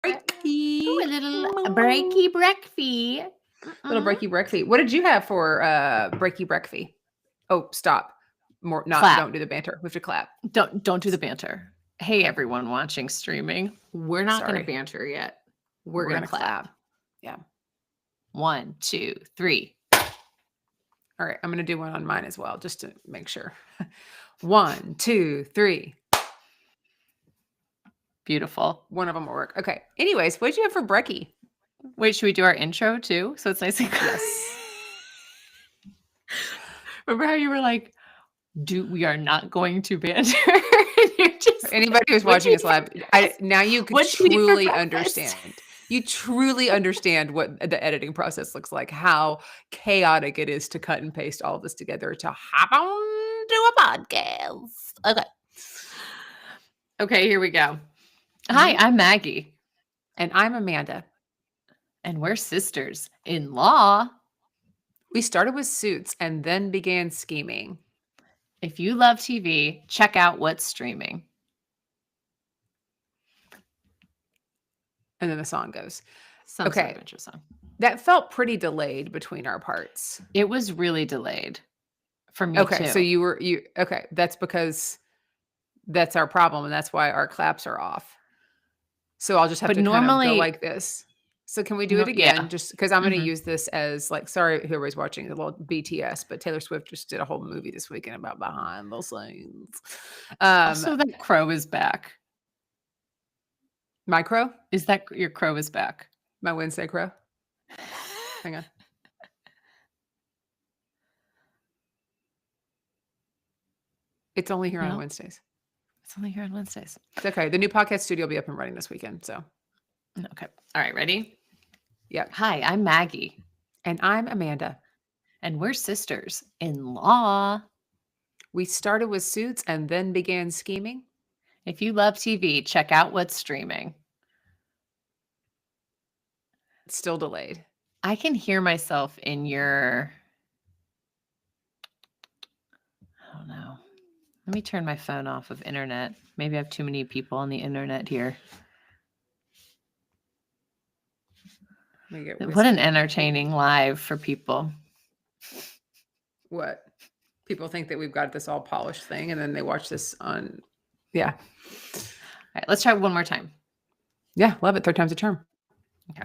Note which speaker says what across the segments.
Speaker 1: breaky.
Speaker 2: Ooh, a little breaky breakfast.
Speaker 1: Little breaky breakfast. What did you have for breaky breakfast? Oh, stop.
Speaker 2: Clap.
Speaker 1: Don't do the banter. We have to clap.
Speaker 2: Don't do the banter. Hey,
Speaker 1: Okay.
Speaker 2: everyone watching streaming. We're not going to banter yet. We're going to clap.
Speaker 1: Yeah.
Speaker 2: 1, 2, 3.
Speaker 1: All right. I'm going to do one on mine as well, just to make sure. 1, 2, 3.
Speaker 2: Beautiful.
Speaker 1: One of them will work. Okay. Anyways, what did you have for brekkie?
Speaker 2: Wait, should we do our intro too? So it's nice and
Speaker 1: yes.
Speaker 2: Remember how you were like, we are not going to banter?
Speaker 1: Anybody who's watching this live, now you can truly understand. You truly understand what the editing process looks like, how chaotic it is to cut and paste all of this together to hop on to a podcast.
Speaker 2: Okay, here we go. Hi, I'm Maggie.
Speaker 1: And I'm Amanda.
Speaker 2: And we're sisters-in-law.
Speaker 1: We started with Suits and then began scheming.
Speaker 2: If you love TV, check out what's streaming.
Speaker 1: And then the song goes.
Speaker 2: Some sort of intro song.
Speaker 1: That felt pretty delayed between our parts.
Speaker 2: It was really delayed for me too.
Speaker 1: Okay, so okay, that's because that's our problem, and that's why our claps are off. So I'll just have to kind of go like this. So can we do it again? Yeah. Just because I'm going to use this as like, sorry, whoever's watching a little BTS, but Taylor Swift just did a whole movie this weekend about behind the scenes.
Speaker 2: So that crow is back.
Speaker 1: My crow?
Speaker 2: Is that your crow is back?
Speaker 1: My Wednesday crow? Hang on. It's only here on Wednesdays.
Speaker 2: It's only here on Wednesdays.
Speaker 1: It's okay. The new podcast studio will be up and running this weekend. So,
Speaker 2: okay. All right. Ready?
Speaker 1: Yeah.
Speaker 2: Hi, I'm Maggie.
Speaker 1: And I'm Amanda.
Speaker 2: And we're sisters-in-law.
Speaker 1: We started with Suits and then began scheming.
Speaker 2: If you love TV, check out what's streaming.
Speaker 1: It's still delayed.
Speaker 2: I can hear myself in your... I don't know. Let me turn my phone off of internet. Maybe I have too many people on the internet here. What an entertaining live for people.
Speaker 1: What? People think that we've got this all polished thing, and then they watch this on... Yeah.
Speaker 2: All right, let's try one more time.
Speaker 1: Yeah, love it. 3rd time's a charm.
Speaker 2: Okay.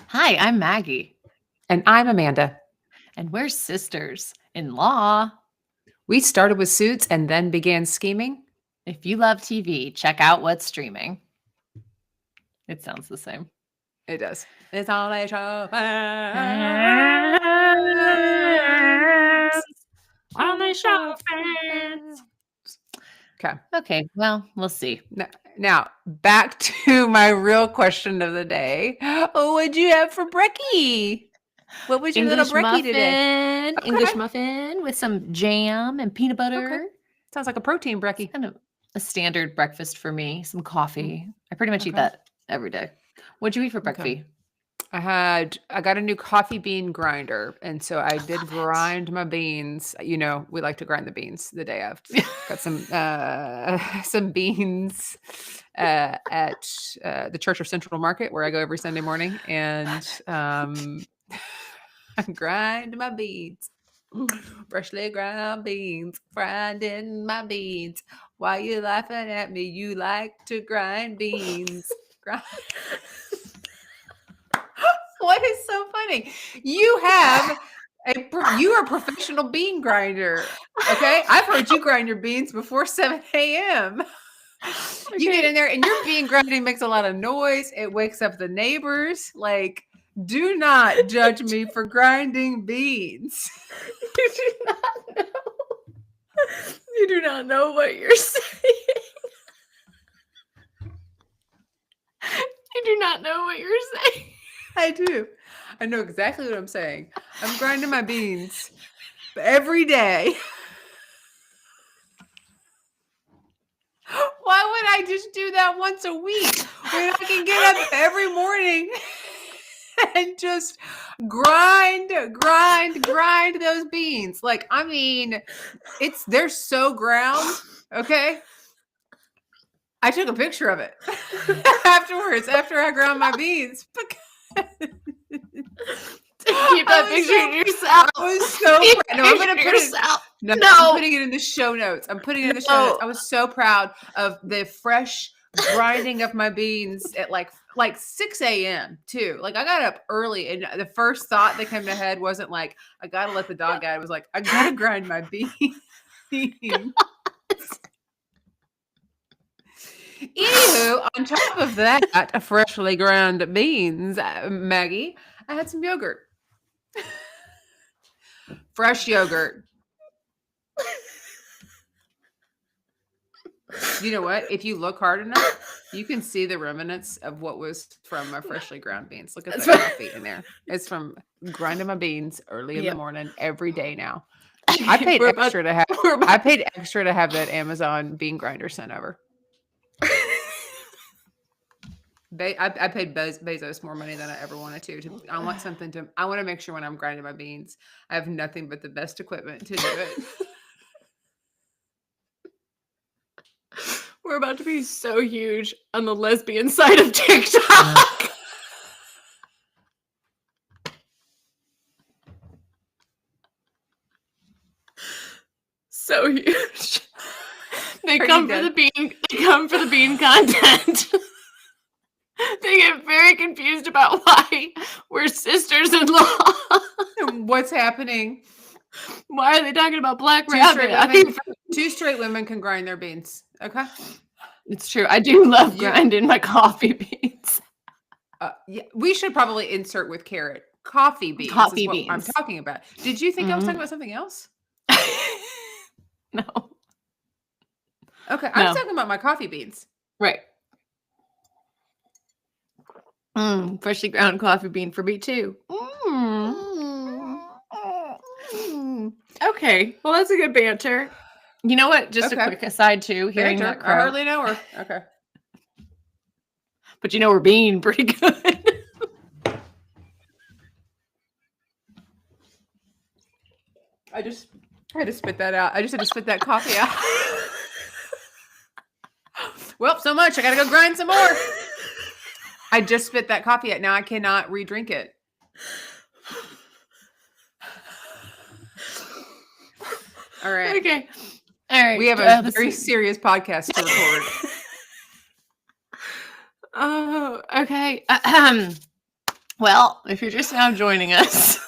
Speaker 2: Hi, I'm Maggie.
Speaker 1: And I'm Amanda.
Speaker 2: And we're sisters-in-law.
Speaker 1: We started with Suits and then began scheming.
Speaker 2: If you love TV, check out what's streaming. It sounds the same.
Speaker 1: It does. It's all a show.
Speaker 2: On the show fans. Okay. Well, we'll see.
Speaker 1: Now, back to my real question of the day. What'd you have for brekkie? What was your little brekkie today?
Speaker 2: Okay. English muffin with some jam and peanut butter.
Speaker 1: Okay. Sounds like a protein brekkie.
Speaker 2: Kind of a standard breakfast for me. Some coffee. I pretty much eat that every day. What'd you eat for breakfast?
Speaker 1: Okay. I got a new coffee bean grinder, and so I did grind my beans. You know, we like to grind the beans the day of. Got some beans at the Church of Central Market, where I go every Sunday morning, and I grind my beans. Freshly ground beans, grinding my beans. Why you laughing at me? You like to grind beans. What is so funny? You are a professional bean grinder. Okay. I've heard you grind your beans before 7 a.m. Okay. You get in there and your bean grinding makes a lot of noise. It wakes up the neighbors. Like, do not judge me for grinding beans.
Speaker 2: You do not know. You do not know what you're saying. You do not know what you're saying.
Speaker 1: I do. I know exactly what I'm saying. I'm grinding my beans every day. Why would I just do that once a week when I can get up every morning and just grind those beans? Like, I mean, they're so ground, okay? I took a picture of it afterwards, after I ground my beans.
Speaker 2: Keep that picture to yourself.
Speaker 1: I was so proud. No, I'm going to put it. No, I'm putting it in the show notes. I was so proud of the fresh grinding of my beans at like 6 a.m. too. Like I got up early, and the first thought that came to head wasn't like I gotta let the dog out. It was like I gotta grind my beans. Anywho, on top of that, freshly ground beans, Maggie, I had some yogurt. Fresh yogurt. You know what? If you look hard enough, you can see the remnants of what was from my freshly ground beans. Look at the coffee in there. It's from grinding my beans early in the morning every day now. I paid extra to have that Amazon bean grinder sent over. I paid Bezos more money than I ever wanted to. I want I want to make sure when I'm grinding my beans, I have nothing but the best equipment to do it.
Speaker 3: We're about to be so huge on the lesbian side of TikTok. So huge. They come for the bean content. They get very confused about why we're sisters-in-law.
Speaker 1: What's happening?
Speaker 3: Why are they talking about Black Rabbit?
Speaker 1: Two straight women can grind their beans. Okay.
Speaker 3: It's true. I do love grinding my coffee beans.
Speaker 1: Yeah, we should probably insert with carrot coffee beans.
Speaker 3: Coffee beans.
Speaker 1: I'm talking about. Did you think I was talking about something else?
Speaker 3: No.
Speaker 1: Okay, I was talking about my coffee beans.
Speaker 3: Right. Freshly ground coffee bean for me too. Okay. Well, that's a good banter. You know what? Just a quick aside too. Hearing that crow.
Speaker 1: I hardly know her. Okay.
Speaker 3: But we're being pretty good.
Speaker 1: I had to spit that out. I just had to spit that coffee out. Well, so much. I got to go grind some more. I just spit that coffee out. Now I cannot re-drink it. All right.
Speaker 3: Okay. All right.
Speaker 1: We have a very serious podcast to record.
Speaker 3: Oh, okay. Well, if you're just now joining us.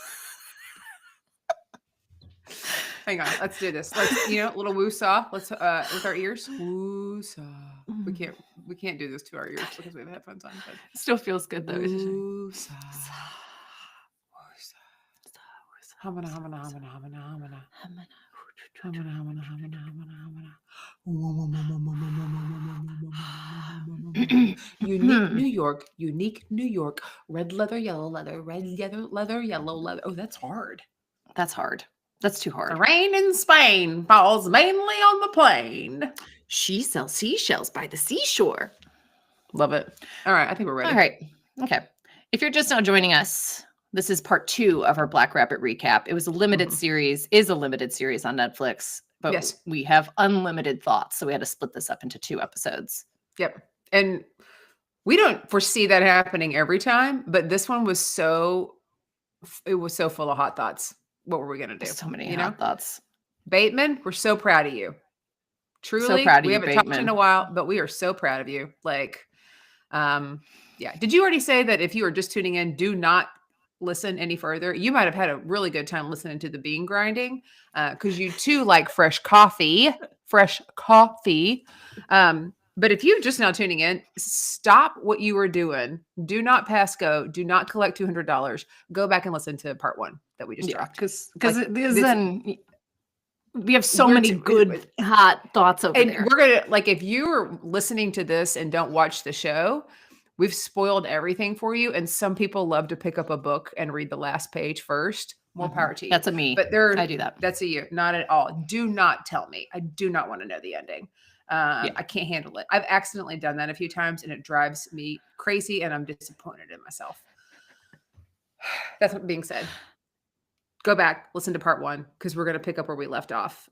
Speaker 1: Hang on. Let's do this. Let's, a little woo-saw. Let's, with our ears. Woo-saw. We can't do this to our ears because we have headphones on. But
Speaker 3: it still feels good though.
Speaker 1: Woo-saw. Hamana, hamana, hamana, hamana, hamana. Unique New York, red leather, yellow leather, yellow leather. Oh, that's hard.
Speaker 3: That's hard. That's too hard.
Speaker 1: The rain in Spain falls mainly on the plain.
Speaker 3: She sells seashells by the seashore.
Speaker 1: Love it. All right, I think we're ready.
Speaker 3: All right. Okay. If you're just now joining us, this is part 2 of our Black Rabbit recap. It was a limited series, is a limited series on Netflix, but we have unlimited thoughts. So we had to split this up into 2 episodes.
Speaker 1: Yep. And we don't foresee that happening every time, but this one was so full of hot thoughts. What were we going to do?
Speaker 3: So many hot thoughts.
Speaker 1: Bateman, we're so proud of you. Truly,
Speaker 3: so proud of
Speaker 1: we
Speaker 3: you,
Speaker 1: haven't
Speaker 3: Bateman.
Speaker 1: talked in a while, but we are so proud of you. Like, yeah. Did you already say that if you are just tuning in, do not listen any further? You might have had a really good time listening to the bean grinding because you too like fresh coffee. But if you're just now tuning in, stop what you were doing. Do not pass go. Do not collect $200. Go back and listen to part 1 that we just dropped.
Speaker 3: Because then we have so many good hot thoughts over there.
Speaker 1: We're going to, if you're listening to this and don't watch the show, we've spoiled everything for you. And some people love to pick up a book and read the last page first. More power to you.
Speaker 3: That's a me.
Speaker 1: But
Speaker 3: I do that.
Speaker 1: That's a you. Not at all. Do not tell me. I do not want to know the ending. I can't handle it. I've accidentally done that a few times and it drives me crazy and I'm disappointed in myself. That's what being said. Go back, listen to part 1 because we're going to pick up where we left off.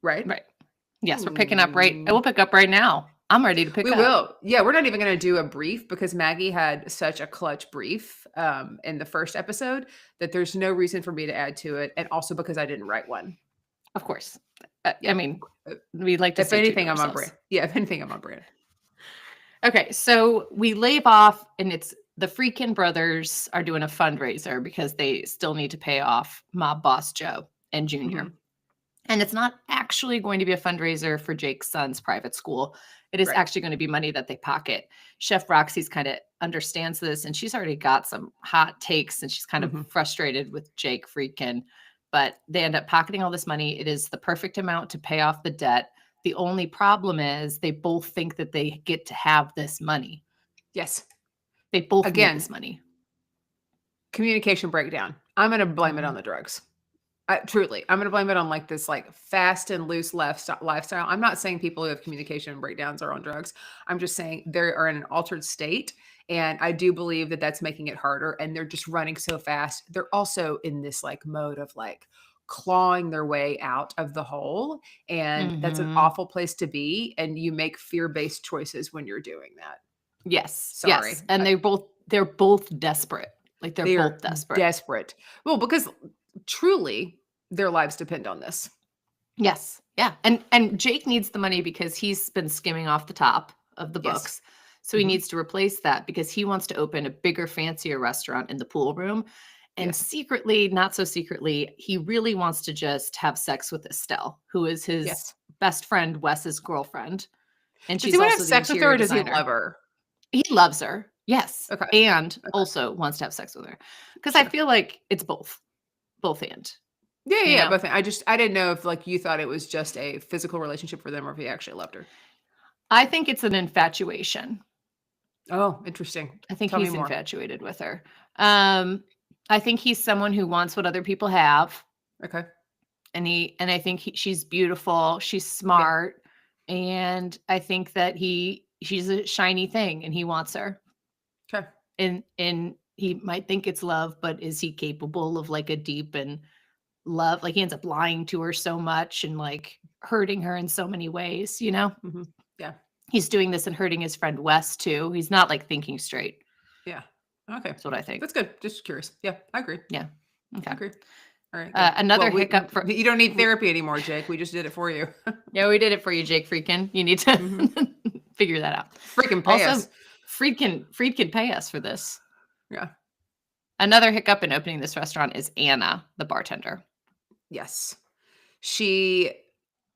Speaker 1: Right?
Speaker 3: Right. Yes, we're picking up right. We'll pick up right now. I'm ready to pick
Speaker 1: We
Speaker 3: up.
Speaker 1: will. Yeah, we're not even going to do a brief because Maggie had such a clutch brief in the first episode that there's no reason for me to add to it. And also because I didn't write one.
Speaker 3: Of course.
Speaker 1: Yeah.
Speaker 3: I mean, we'd like to
Speaker 1: If
Speaker 3: stay true to
Speaker 1: anything, I'm on
Speaker 3: ourselves.
Speaker 1: brand. Yeah, if anything, I'm on brand.
Speaker 3: Okay, so we leave off, and it's the Freakin brothers are doing a fundraiser because they still need to pay off mob boss Joe and Junior.
Speaker 1: Mhm.
Speaker 3: And it's not actually going to be a fundraiser for Jake's son's private school. It is
Speaker 1: Right.
Speaker 3: actually going to be money that they pocket. Chef Roxy's kind of understands this, and she's already got some hot takes, and she's kind
Speaker 1: Mhm.
Speaker 3: of frustrated with Jake Freakin. But they end up pocketing all this money. It is the perfect amount to pay off the debt. The only problem is they both think that they get to have this money.
Speaker 1: Yes.
Speaker 3: They both need
Speaker 1: Again,
Speaker 3: this money.
Speaker 1: communication breakdown. I'm going to blame it on the drugs. Truly, I'm going to blame it on like this like fast and loose lifestyle. I'm not saying people who have communication breakdowns are on drugs. I'm just saying they are in an altered state. And I do believe that that's making it harder. And they're just running so fast. They're also in this like mode of like clawing their way out of the hole. And that's an
Speaker 3: Mhm.
Speaker 1: awful place to be. And you make fear-based choices when you're doing that.
Speaker 3: Yes.
Speaker 1: Sorry.
Speaker 3: Yes. And they're both desperate. Like they're
Speaker 1: They're
Speaker 3: both desperate.
Speaker 1: desperate. Well, because truly their lives depend on this.
Speaker 3: Yes. Yeah. And Jake needs the money because he's been skimming off the top of the
Speaker 1: Yes.
Speaker 3: books. So he
Speaker 1: Mhm.
Speaker 3: needs to replace that because he wants to open a bigger, fancier restaurant in the pool room. And
Speaker 1: Yes.
Speaker 3: secretly, not so secretly, he really wants to just have sex with Estelle, who is his
Speaker 1: Yes.
Speaker 3: best friend, Wes's girlfriend. And
Speaker 1: Does
Speaker 3: she's
Speaker 1: he want to
Speaker 3: also
Speaker 1: have
Speaker 3: the
Speaker 1: sex with her
Speaker 3: interior
Speaker 1: or does he
Speaker 3: designer.
Speaker 1: love her?
Speaker 3: He loves her. Yes.
Speaker 1: Okay.
Speaker 3: And
Speaker 1: Okay.
Speaker 3: also wants to have sex with her. Because I
Speaker 1: Sure.
Speaker 3: feel like it's both. Both and.
Speaker 1: Yeah,
Speaker 3: you
Speaker 1: yeah,
Speaker 3: know?
Speaker 1: both. I didn't know if like you thought it was just a physical relationship for them or if he actually loved her.
Speaker 3: I think it's an infatuation.
Speaker 1: Oh, interesting.
Speaker 3: I think
Speaker 1: Tell me
Speaker 3: he's
Speaker 1: more.
Speaker 3: infatuated with her. I think he's someone who wants what other people have.
Speaker 1: Okay.
Speaker 3: And I think she's beautiful. She's smart. And I think that she's a shiny thing and he wants her.
Speaker 1: Okay.
Speaker 3: And he might think it's love, but is he capable of like a deep and love? Like he ends up lying to her so much and like hurting her in so many ways, you know?
Speaker 1: Mhm. Yeah.
Speaker 3: He's doing this and hurting his friend Wes too. He's not like thinking straight.
Speaker 1: Yeah. Okay.
Speaker 3: That's what I think.
Speaker 1: That's good. Just curious. Yeah, I agree.
Speaker 3: Yeah.
Speaker 1: I
Speaker 3: Okay.
Speaker 1: agree. All right.
Speaker 3: Another hiccup for
Speaker 1: you don't need therapy anymore, Jake. We just did it for you.
Speaker 3: Yeah, we did it for you, Jake Freakin. You need to figure that out.
Speaker 1: Freaking pay us.
Speaker 3: Also, Friedkin pay us for this.
Speaker 1: Yeah.
Speaker 3: Another hiccup in opening this restaurant is Anna, the bartender.
Speaker 1: Yes.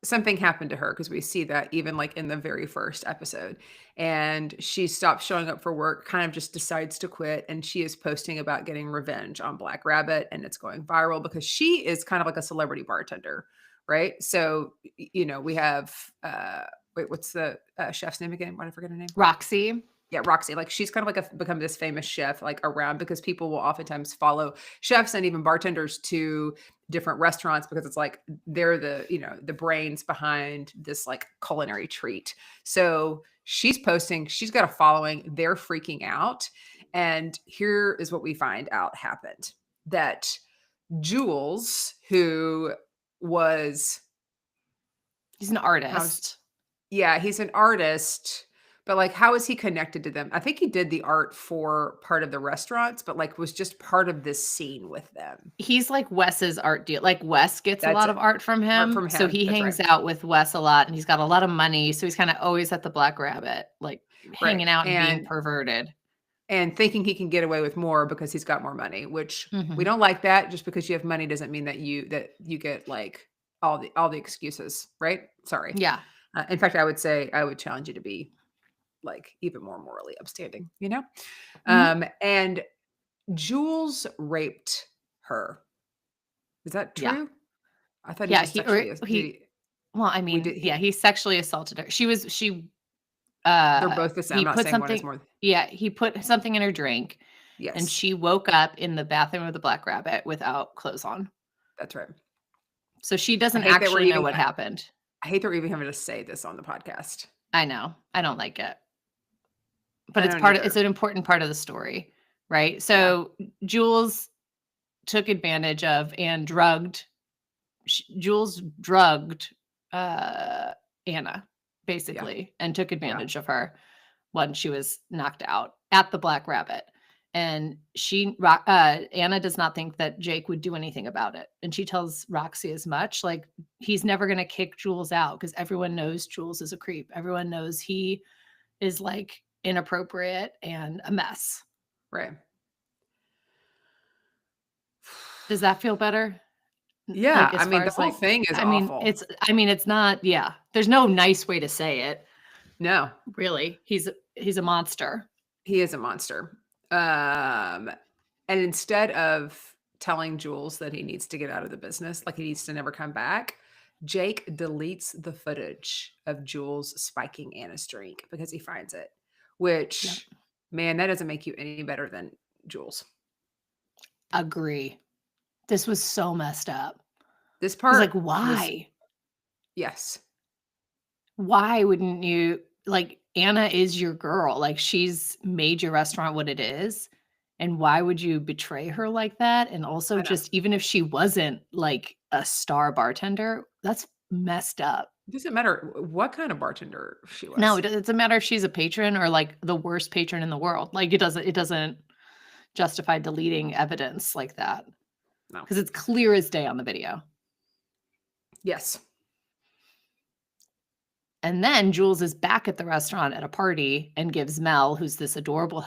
Speaker 1: Something happened to her because we see that even like in the very first episode. And she stops showing up for work, kind of just decides to quit. And she is posting about getting revenge on Black Rabbit. And it's going viral because she is kind of like a celebrity bartender, right? So, we have, wait, what's the chef's name again? Why did I forget her name?
Speaker 3: Roxy.
Speaker 1: Yeah, Roxy. Like she's kind of like become this famous chef like around because people will oftentimes follow chefs and even bartenders to different restaurants because it's like they're the brains behind this like culinary treat. So she's posting, she's got a following, they're freaking out. And here is what we find out happened. That Jules, who was
Speaker 3: He's an artist.
Speaker 1: he's an artist. But like, how is he connected to them? I think he did the art for part of the restaurants, but like was just part of this scene with them.
Speaker 3: He's like Wes's art deal. Like Wes gets a
Speaker 1: That's
Speaker 3: lot
Speaker 1: it.
Speaker 3: of art from him.
Speaker 1: from
Speaker 3: So
Speaker 1: him,
Speaker 3: he
Speaker 1: that's
Speaker 3: hangs
Speaker 1: right.
Speaker 3: out with Wes a lot and he's got a lot of money. So he's kind of always at the Black Rabbit, like hanging out and being perverted.
Speaker 1: And thinking he can get away with more because he's got more money, which
Speaker 3: Mhm.
Speaker 1: we don't like that. Just because you have money doesn't mean that you get like all the excuses, right? Sorry.
Speaker 3: Yeah.
Speaker 1: In fact, I would challenge you to be like even more morally upstanding, and Jules raped her. Is that
Speaker 3: Yeah.
Speaker 1: true? I thought
Speaker 3: Yeah,
Speaker 1: he just sexually
Speaker 3: well, I mean,
Speaker 1: did-
Speaker 3: he sexually assaulted her.
Speaker 1: they're both the same.
Speaker 3: he
Speaker 1: I'm not
Speaker 3: put
Speaker 1: saying one is
Speaker 3: something,
Speaker 1: more.
Speaker 3: yeah, he put something in her drink
Speaker 1: Yes,
Speaker 3: and she woke up in the bathroom of the Black Rabbit without clothes on.
Speaker 1: that's right.
Speaker 3: So she doesn't
Speaker 1: hate that we're
Speaker 3: actually know
Speaker 1: even-
Speaker 3: what happened.
Speaker 1: I hate that we're even having to say this on the podcast.
Speaker 3: I know. I don't like it. But
Speaker 1: I
Speaker 3: it's
Speaker 1: don't
Speaker 3: it's
Speaker 1: either.
Speaker 3: an important part of the story, right? So Jules took advantage of and Jules drugged Anna. basically, and took advantage of her when she was knocked out at the Black Rabbit. And Anna does not think that Jake would do anything about it. And she tells Roxy as much, like, he's never going to kick Jules out because everyone knows Jules is a creep. Everyone knows he is like inappropriate and a mess.
Speaker 1: Right.
Speaker 3: Does that feel better?
Speaker 1: Yeah.
Speaker 3: Like,
Speaker 1: I mean, the whole thing is awful.
Speaker 3: It's not, yeah. There's no nice way to say it.
Speaker 1: No.
Speaker 3: Really. He's a monster.
Speaker 1: He is a monster. And instead of telling Jules that he needs to get out of the business, like he needs to never come back, Jake deletes the footage of Jules spiking Anna's drink because he finds it, which, man, that doesn't make you any better than Jules.
Speaker 3: Agree. This was so messed up.
Speaker 1: This part,
Speaker 3: like, why?
Speaker 1: Yes.
Speaker 3: Why wouldn't you, like, Anna is your girl. Like, she's made your restaurant what it is. And why would you betray her like that? And also, just even if she wasn't like a star bartender, that's messed up.
Speaker 1: It doesn't matter what kind of bartender she was.
Speaker 3: No, it doesn't matter if she's a patron or like the worst patron in the world. Like, it doesn't justify deleting evidence like that.
Speaker 1: No.
Speaker 3: Because it's clear as day on the video.
Speaker 1: Yes.
Speaker 3: And then Jules is back at the restaurant at a party and gives Mel, who's this adorable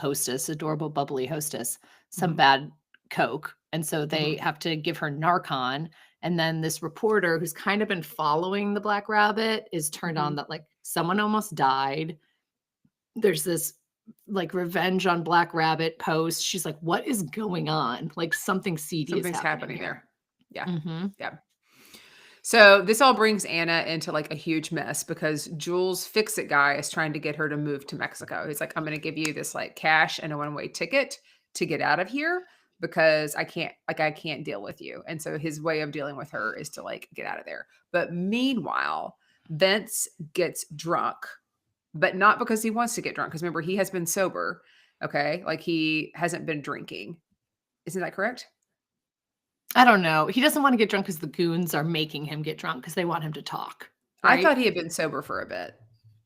Speaker 3: bubbly hostess, some bad Coke. And so they have to give her Narcan. And then this reporter who's kind of been following the Black Rabbit is turned on that like someone almost died. There's this like revenge on Black Rabbit post. She's like, what is going on? Like something seedy is happening
Speaker 1: there. Yeah.
Speaker 3: Mm-hmm.
Speaker 1: Yeah. So this all brings Anna into like a huge mess because Jules' fix-it guy is trying to get her to move to Mexico. He's like, I'm going to give you this like cash and a one-way ticket to get out of here because I can't deal with you. And so his way of dealing with her is to like get out of there. But meanwhile, Vince gets drunk, but not because he wants to get drunk. Because remember, he has been sober. Okay. Like he hasn't been drinking. Isn't that correct?
Speaker 3: I don't know. He doesn't want to get drunk because the goons are making him get drunk because they want him to talk. Right?
Speaker 1: I thought he had been sober for a bit.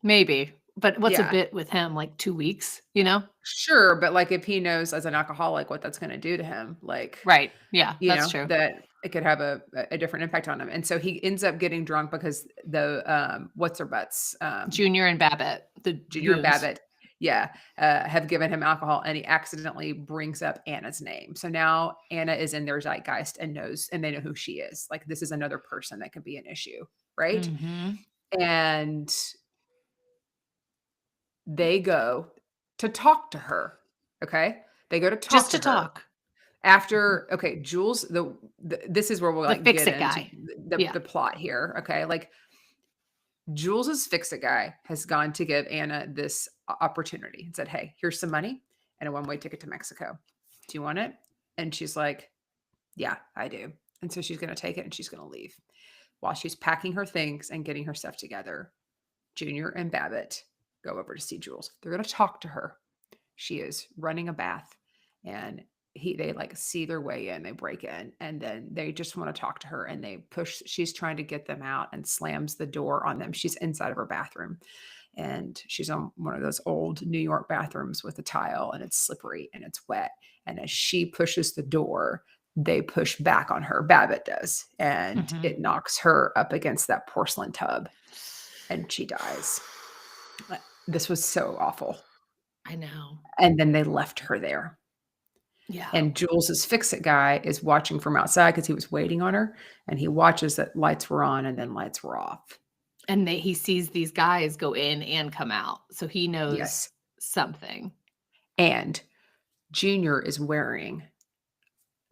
Speaker 3: Maybe. But what's a bit with him? Like 2 weeks, you know?
Speaker 1: Sure. But like if he knows as an alcoholic what that's going to do to him, like.
Speaker 3: Right. Yeah, that's true.
Speaker 1: That it could have a different impact on him. And so he ends up getting drunk because the, what's her butts?
Speaker 3: Junior and Babbitt. The
Speaker 1: Junior and
Speaker 3: goons.
Speaker 1: Babbitt. Yeah, have given him alcohol and he accidentally brings up Anna's name. So now Anna is in their zeitgeist and they know who she is. Like this is another person that could be an issue, right?
Speaker 3: Mm-hmm.
Speaker 1: And they go to talk to her. Okay. They go to talk
Speaker 3: just
Speaker 1: to
Speaker 3: to
Speaker 1: her.
Speaker 3: talk.
Speaker 1: After, okay, Jules, this is where we'll like
Speaker 3: fix
Speaker 1: get
Speaker 3: it guy.
Speaker 1: into the plot here. Okay. Like Jules's fix-it guy has gone to give Anna this opportunity and said, hey, here's some money and a one-way ticket to Mexico. Do you want it? And she's like, yeah, I do. And so she's going to take it and she's going to leave. While she's packing her things and getting her stuff together, Junior and Babbitt go over to see Jules. They're going to talk to her. She is running a bath and they like see their way in, they break in, and then they just want to talk to her and they push. She's trying to get them out and slams the door on them. She's inside of her bathroom and she's on one of those old New York bathrooms with a tile and it's slippery and it's wet. And as she pushes the door, they push back on her. Babbitt does. And it knocks her up against that porcelain tub and she dies. This was so awful.
Speaker 3: I know.
Speaker 1: And then they left her there.
Speaker 3: Yeah.
Speaker 1: And Jules's fix-it guy is watching from outside because he was waiting on her. And he watches that lights were on and then lights were off.
Speaker 3: And he sees these guys go in and come out. So he knows something.
Speaker 1: And Junior is wearing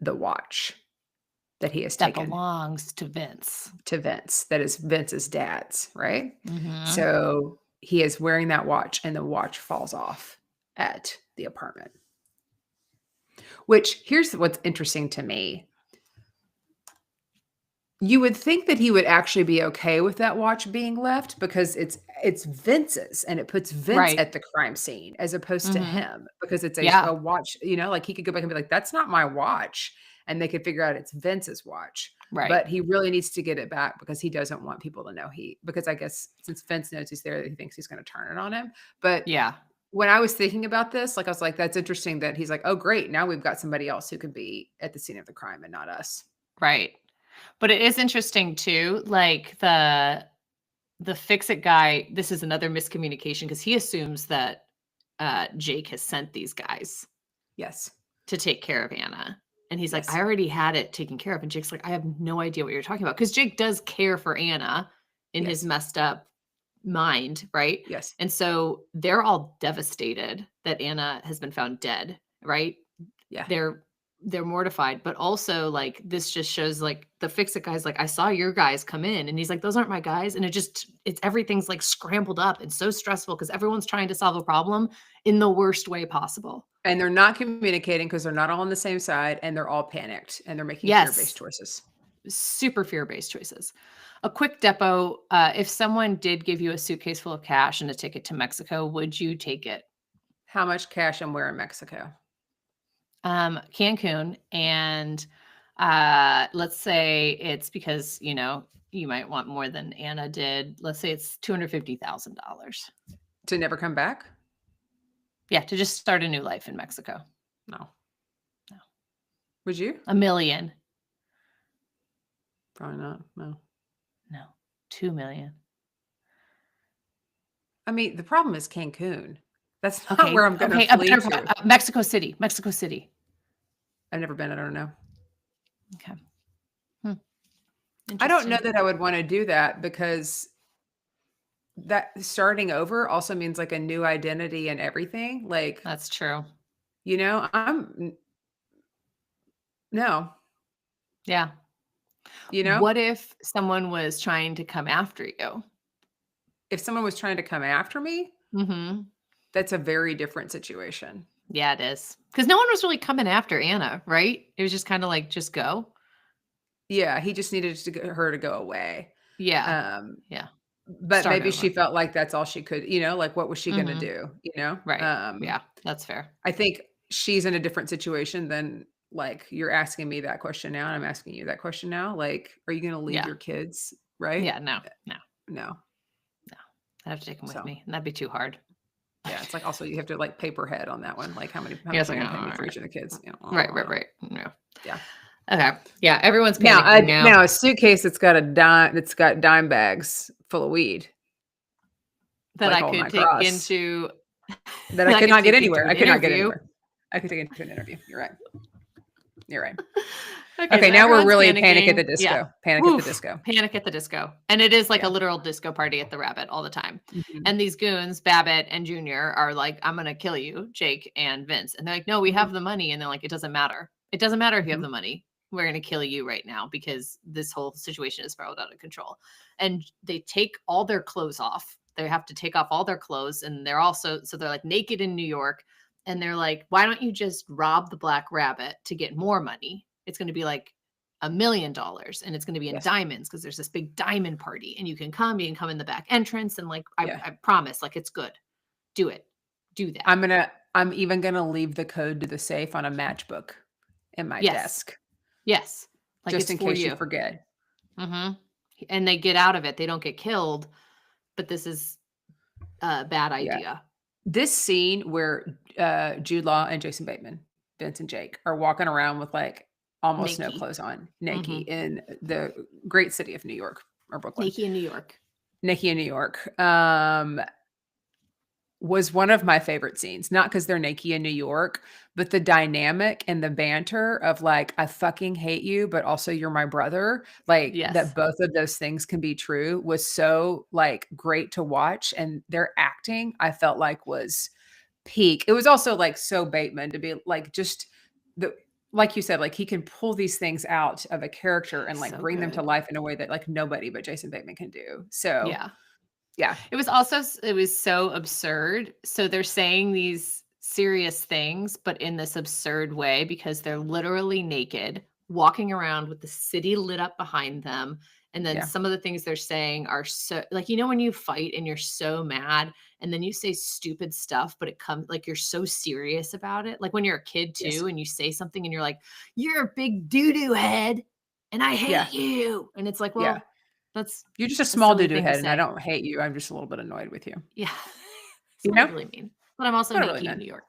Speaker 1: the watch that he has taken.
Speaker 3: That belongs to Vince.
Speaker 1: To Vince. That is Vince's dad's, right?
Speaker 3: Mm-hmm.
Speaker 1: So he is wearing that watch and the watch falls off at the apartment. Which, here's what's interesting to me. You would think that he would actually be okay with that watch being left because it's Vince's and it puts Vince at the crime scene as opposed to him because it's a watch, like he could go back and be like, that's not my watch. and they could figure out it's Vince's watch.
Speaker 3: Right.
Speaker 1: But he really needs to get it back because he doesn't want people to know because I guess since Vince knows he's there, he thinks he's going to turn it on him. But
Speaker 3: yeah.
Speaker 1: when I was thinking about this, like, I was like, that's interesting that he's like, oh, great. Now we've got somebody else who can be at the scene of the crime and not us.
Speaker 3: Right. But it is interesting too, like the Fix-It guy, this is another miscommunication because he assumes that Jake has sent these guys.
Speaker 1: Yes.
Speaker 3: To take care of Anna. And he's
Speaker 1: Yes.
Speaker 3: like, I already had it taken care of. And Jake's like, I have no idea what you're talking about. Because Jake does care for Anna in his messed up mind, right?
Speaker 1: Yes.
Speaker 3: And so they're all devastated that Anna has been found dead, right?
Speaker 1: Yeah.
Speaker 3: They're mortified, but also like this just shows like the Fix-It guy's like, I saw your guys come in, and he's like, those aren't my guys. And it's everything's like scrambled up and so stressful because everyone's trying to solve a problem in the worst way possible.
Speaker 1: And they're not communicating because they're not all on the same side, and they're all panicked, and they're making fear-based choices.
Speaker 3: Super fear-based choices. A quick depo, if someone did give you a suitcase full of cash and a ticket to Mexico, would you take it?
Speaker 1: How much cash and where in Mexico?
Speaker 3: Cancun. And let's say it's because, you might want more than Anna did. Let's say it's $250,000.
Speaker 1: To never come back?
Speaker 3: Yeah, to just start a new life in Mexico.
Speaker 1: No. Would you?
Speaker 3: $1 million.
Speaker 1: Probably not. No.
Speaker 3: $2 million.
Speaker 1: I mean, the problem is Cancun. That's not where I'm going to flee to.
Speaker 3: Mexico City.
Speaker 1: I've never been. I don't know.
Speaker 3: Okay.
Speaker 1: I don't know that I would want to do that because that starting over also means like a new identity and everything. Like,
Speaker 3: that's true.
Speaker 1: No.
Speaker 3: Yeah. What if someone was trying to come after you?
Speaker 1: If someone was trying to come after me, that's a very different situation.
Speaker 3: Yeah, it is. Because no one was really coming after Anna, right? It was just kind of like, just go.
Speaker 1: Yeah, he just needed to get her to go away.
Speaker 3: Yeah.
Speaker 1: But
Speaker 3: Start
Speaker 1: maybe
Speaker 3: over.
Speaker 1: she felt like that's all she could, like what was she going to do,
Speaker 3: Right. Yeah, that's fair.
Speaker 1: I think she's in a different situation than like you're asking me that question now and I'm asking you that question now. Like, are you going to leave your kids? Right?
Speaker 3: Yeah, no.
Speaker 2: I have to take them with me, and that'd be too hard.
Speaker 1: Yeah, it's like also you have to like paperhead on that one. Like how much are you gonna pay me for each of the kids?
Speaker 2: Right.
Speaker 1: Yeah.
Speaker 3: Okay. Yeah, everyone's
Speaker 1: now.
Speaker 3: now
Speaker 1: A suitcase that's got dime bags full of weed
Speaker 3: that I could take into
Speaker 1: that I could not get anywhere. I could not get anywhere. I could take it into an interview. You're right. Okay, now we're really Panic at the Disco.
Speaker 3: Yeah.
Speaker 1: Panic at the Disco.
Speaker 3: Panic at the Disco. And it is like a literal disco party at the Rabbit all the time. And these goons, Babbitt and Junior, are like, I'm going to kill you, Jake and Vince. And they're like, no, we have the money. And they're like, it doesn't matter. It doesn't matter if you have the money. We're going to kill you right now because this whole situation is spiraled out of control. And they take all their clothes off. They have to take off all their clothes. And they're they're like naked in New York. And they're like, why don't you just rob the Black Rabbit to get more money? It's going to be like $1 million, and it's going to be in diamonds because there's this big diamond party, and you can come in the back entrance, and like I promise, like it's good. Do it. Do that.
Speaker 1: I'm even gonna leave the code to the safe on a matchbook in my desk.
Speaker 3: Yes, like
Speaker 1: just in case you forget.
Speaker 3: And they get out of it. They don't get killed, but this is a bad idea.
Speaker 1: Yeah. This scene where Jude Law and Jason Bateman, Vince and Jake, are walking around with like almost no clothes on, naked in the great city of New York or Brooklyn.
Speaker 3: Naked in New York.
Speaker 1: Was one of my favorite scenes. Not because they're naked in New York, but the dynamic and the banter of like, I fucking hate you, but also you're my brother. Like that both of those things can be true was so like great to watch. And their acting, I felt like was peak. It was also like so Bateman to be like just like you said, like he can pull these things out of a character and like bring them to life in a way that like nobody but Jason Bateman can do. So yeah.
Speaker 3: It was so absurd. So they're saying these serious things, but in this absurd way because they're literally naked, walking around with the city lit up behind them And then some of the things they're saying are so like, when you fight and you're so mad and then you say stupid stuff, but it comes like you're so serious about it. Like when you're a kid too, and you say something and you're like, you're a big doo-doo head and I hate you. And it's like, well,
Speaker 1: you're just a small
Speaker 3: silly
Speaker 1: doo-doo
Speaker 3: thing to
Speaker 1: head and I
Speaker 3: say.
Speaker 1: don't hate you. I'm just a little bit annoyed with you.
Speaker 3: Yeah.
Speaker 1: You
Speaker 3: That's what I
Speaker 1: know?
Speaker 3: really mean. But I'm also
Speaker 1: What I
Speaker 3: Nikki
Speaker 1: really
Speaker 3: in
Speaker 1: meant.
Speaker 3: New York.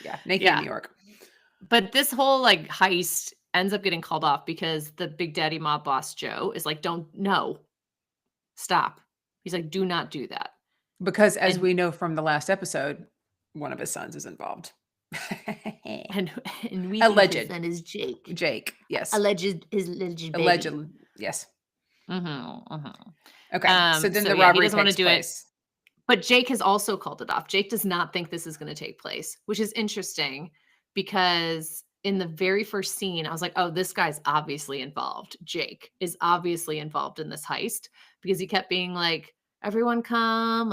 Speaker 1: Yeah, Nikki in New York.
Speaker 3: But this whole like heist ends up getting called off because the Big Daddy mob boss Joe is like, stop. He's like, do not do that.
Speaker 1: Because as we know from the last episode, one of his sons is involved.
Speaker 3: and we
Speaker 1: alleged.
Speaker 3: think his son is Jake.
Speaker 1: Jake, yes.
Speaker 3: Alleged baby.
Speaker 1: Yes.
Speaker 3: Mm-hmm.
Speaker 1: Okay, so then the
Speaker 3: he
Speaker 1: robbery
Speaker 3: doesn't want to
Speaker 1: takes
Speaker 3: do
Speaker 1: place.
Speaker 3: But Jake has also called it off. Jake does not think this is going to take place, which is interesting because in the very first scene, I was like, oh, this guy's obviously involved. Jake is obviously involved in this heist because he kept being like, everyone come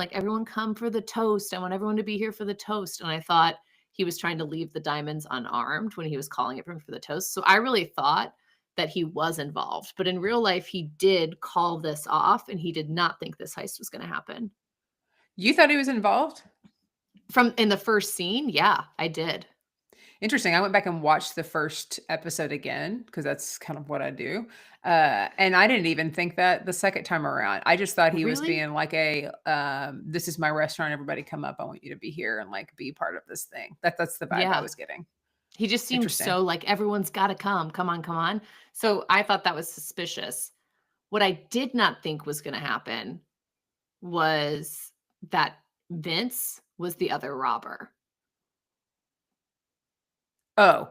Speaker 3: for the toast. I want everyone to be here for the toast. And I thought he was trying to leave the diamonds unarmed when he was calling everyone for the toast. So I really thought that he was involved. But in real life, he did call this off and he did not think this heist was going to happen.
Speaker 1: You thought he was involved?
Speaker 3: In the first scene? Yeah, I did.
Speaker 1: Interesting. I went back and watched the first episode again because that's kind of what I do. And I didn't even think that the second time around. I just thought he was being like this is my restaurant. Everybody come up. I want you to be here and like be part of this thing. That's the vibe I was getting.
Speaker 3: He just seemed so like everyone's got to come. Come on. So I thought that was suspicious. What I did not think was going to happen was that Vince was the other robber.
Speaker 1: Oh.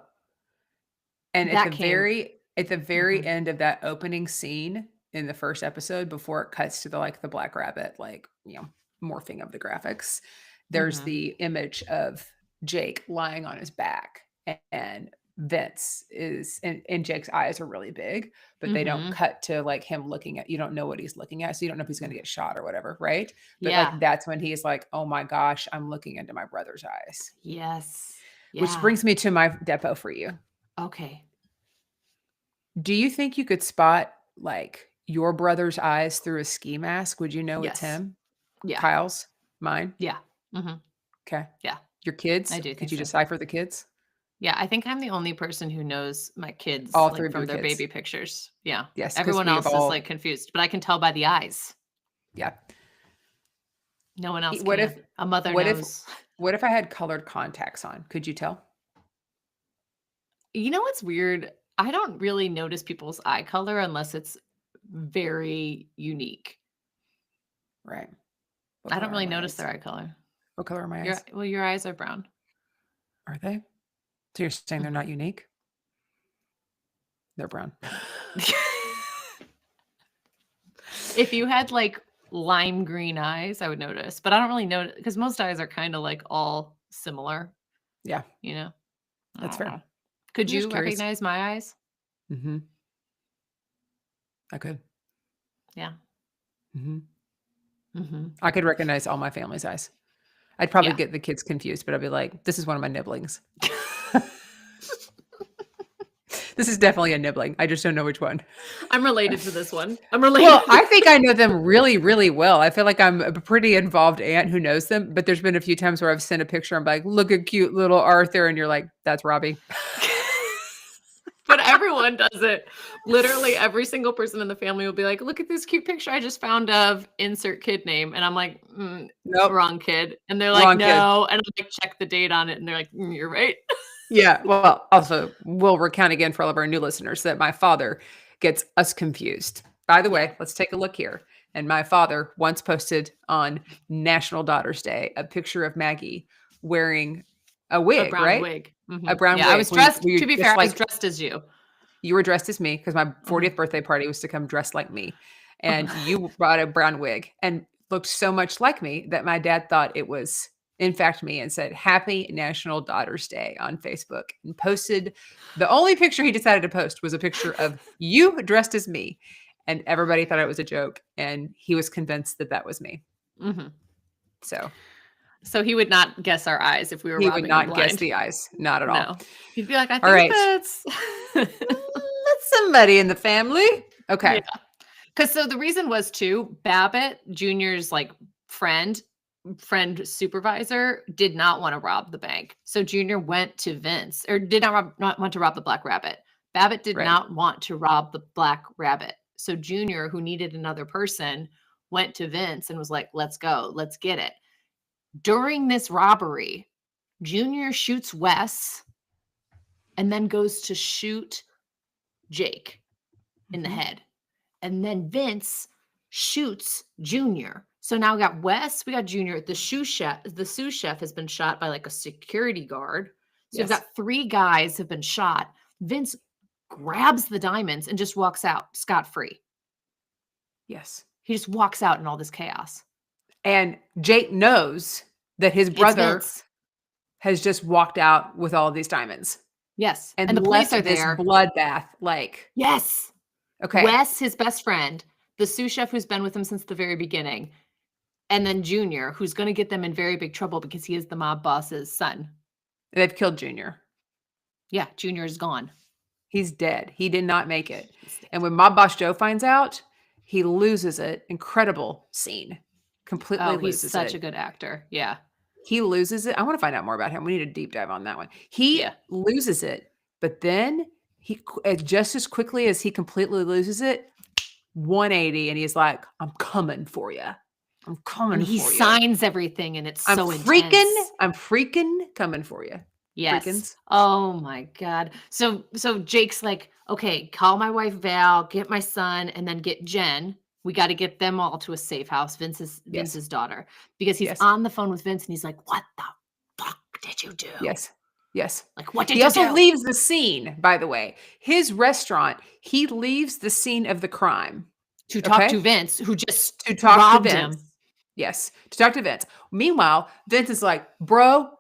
Speaker 1: And at the very end of that opening scene in the first episode, before it cuts to the Black Rabbit, morphing of the graphics, there's the image of Jake lying on his back and Vince is, and Jake's eyes are really big, but they don't cut to like him looking at, you don't know what he's looking at. So you don't know if he's going to get shot or whatever. Right. But like, that's when he's like, oh my gosh, I'm looking into my brother's eyes.
Speaker 3: Yes. Yeah.
Speaker 1: Which brings me to my depo for you.
Speaker 3: Okay.
Speaker 1: Do you think you could spot like your brother's eyes through a ski mask? Would you know it's him?
Speaker 3: Yeah.
Speaker 1: Kyle's? Mine?
Speaker 3: Yeah. Mm-hmm.
Speaker 1: Okay.
Speaker 3: Yeah.
Speaker 1: Your kids?
Speaker 3: I do.
Speaker 1: Could you decipher the kids?
Speaker 3: Yeah, I think I'm the only person who knows my kids
Speaker 1: all three
Speaker 3: from
Speaker 1: of
Speaker 3: their
Speaker 1: kids.
Speaker 3: Baby pictures. Yeah.
Speaker 1: Yes.
Speaker 3: Everyone else is like confused, but I can tell by the eyes.
Speaker 1: Yeah.
Speaker 3: No one else can. A mother knows.
Speaker 1: What if I had colored contacts on? Could you tell?
Speaker 3: You know what's weird? I don't really notice people's eye color unless it's very unique.
Speaker 1: Right.
Speaker 3: I don't really notice their eye color.
Speaker 1: What color are my eyes?
Speaker 3: Well, your eyes are brown.
Speaker 1: Are they? So you're saying they're not unique? They're brown.
Speaker 3: If you had like lime green eyes, I would notice, but I don't really notice because most eyes are kind of like all similar.
Speaker 1: Yeah.
Speaker 3: You know?
Speaker 1: That's fair.
Speaker 3: Could you recognize my eyes?
Speaker 1: Mm-hmm. I could.
Speaker 3: Yeah.
Speaker 1: Mm-hmm.
Speaker 3: Mm-hmm.
Speaker 1: I could recognize all my family's eyes. I'd probably get the kids confused, but I'd be like, this is one of my nibblings. This is definitely a nibbling. I just don't know which one.
Speaker 3: I'm related to this one. Well,
Speaker 1: I think I know them really, really well. I feel like I'm a pretty involved aunt who knows them, but there's been a few times where I've sent a picture. I'm like, look at cute little Arthur. And you're like, that's Robbie.
Speaker 3: But everyone does it. Literally every single person in the family will be like, look at this cute picture I just found of insert kid name. And I'm like, nope, wrong kid. And they're like, no. And I'm like, check the date on it. And they're like, you're right.
Speaker 1: Yeah. Well, also, we'll recount again for all of our new listeners that my father gets us confused. By the way, let's take a look here. And my father once posted on National Daughters Day a picture of Maggie wearing a wig,
Speaker 3: a brown
Speaker 1: right?
Speaker 3: Wig. Mm-hmm.
Speaker 1: A brown wig.
Speaker 3: I was dressed, to be fair, I was dressed as you.
Speaker 1: You were dressed as me because my 40th birthday party was to come dressed like me. And you brought a brown wig and looked so much like me that my dad thought it was, in fact, me and said, Happy National Daughters Day on Facebook and posted. The only picture he decided to post was a picture of you dressed as me. And everybody thought it was a joke. And he was convinced that that was me.
Speaker 3: Mm-hmm.
Speaker 1: So
Speaker 3: he would not guess our eyes if we were
Speaker 1: he
Speaker 3: robbing
Speaker 1: would not
Speaker 3: him blind.
Speaker 1: guess the eyes. Not at all.
Speaker 3: No. He'd be like, I think that's
Speaker 1: that's somebody in the family. Okay.
Speaker 3: Yeah. Because so the reason was too, Babbitt Jr.'s like friend supervisor did not want to rob the bank. So Junior went to Vince, or did not want to rob the Black Rabbit. Babbitt did
Speaker 1: Right.
Speaker 3: not want to rob the Black Rabbit. So Junior, who needed another person, went to Vince and was like, let's go, let's get it. During this robbery, Junior shoots Wes and then goes to shoot Jake in the
Speaker 1: Mhm.
Speaker 3: head. And then Vince shoots Junior. So now we got Wes, we got Junior. The sous chef has been shot by like a security guard. So we've
Speaker 1: Yes.
Speaker 3: got 3 guys have been shot. Vince grabs the diamonds and just walks out scot-free.
Speaker 1: Yes.
Speaker 3: He just walks out in all this chaos.
Speaker 1: And Jake knows that his
Speaker 3: It's
Speaker 1: brother
Speaker 3: Vince.
Speaker 1: has just walked out with all of these diamonds
Speaker 3: Yes.
Speaker 1: and
Speaker 3: And the police
Speaker 1: left
Speaker 3: are
Speaker 1: this
Speaker 3: there.
Speaker 1: bloodbath. Like,
Speaker 3: Yes.
Speaker 1: okay,
Speaker 3: Wes, his best friend, the sous chef who's been with him since the very beginning, and then Junior, who's going to get them in very big trouble because he is the mob boss's son.
Speaker 1: they've killed Junior.
Speaker 3: Yeah, Junior is gone.
Speaker 1: He's dead. He did not make it. And when Mob Boss Joe finds out, he loses it. Incredible scene. Completely
Speaker 3: Oh, he's
Speaker 1: loses
Speaker 3: such
Speaker 1: it.
Speaker 3: a good actor. Yeah.
Speaker 1: He loses it. I want to find out more about him. We need a deep dive on that one. He
Speaker 3: Yeah.
Speaker 1: loses it, but then just as quickly as he completely loses it, 180, and he's like, "I'm coming for you. I'm coming
Speaker 3: And he
Speaker 1: for you.
Speaker 3: signs everything, and it's
Speaker 1: I'm
Speaker 3: so
Speaker 1: freaking.
Speaker 3: intense.
Speaker 1: I'm freaking coming for you."
Speaker 3: Yes.
Speaker 1: Freakins.
Speaker 3: Oh my God. So Jake's like, okay, call my wife Val, get my son, and then get Jen. We got to get them all to a safe house. Vince's daughter, because he's
Speaker 1: Yes.
Speaker 3: on the phone with Vince, and he's like, "What the fuck did you do?
Speaker 1: Yes. Yes.
Speaker 3: Like, what did
Speaker 1: He
Speaker 3: you
Speaker 1: also
Speaker 3: do?"
Speaker 1: leaves the scene, by the way. His restaurant, he leaves the scene of the crime
Speaker 3: To talk
Speaker 1: Okay.
Speaker 3: to Vince, who just
Speaker 1: to talk
Speaker 3: robbed
Speaker 1: to
Speaker 3: him.
Speaker 1: Vince. Yes, to talk to Vince. Meanwhile, Vince is like, "Bro,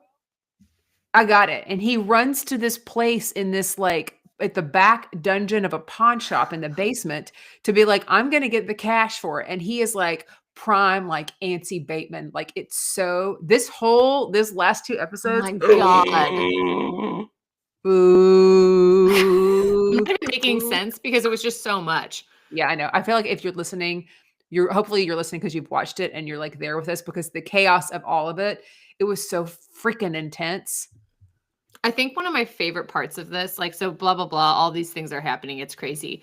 Speaker 1: I got it." And he runs to this place in this like at the back dungeon of a pawn shop in the basement to be like, "I'm going to get the cash for it." And he is like prime like Antsy Bateman. Like it's so this last 2 episodes.
Speaker 3: my God.
Speaker 1: Boo.
Speaker 3: Not even making
Speaker 1: Boo.
Speaker 3: sense because it was just so much.
Speaker 1: Yeah, I know. I feel like if you're listening, hopefully you're listening because you've watched it and you're like there with us because the chaos of all of it was so freaking intense.
Speaker 3: I think one of my favorite parts of this, like, so blah, blah, blah, all these things are happening. It's crazy.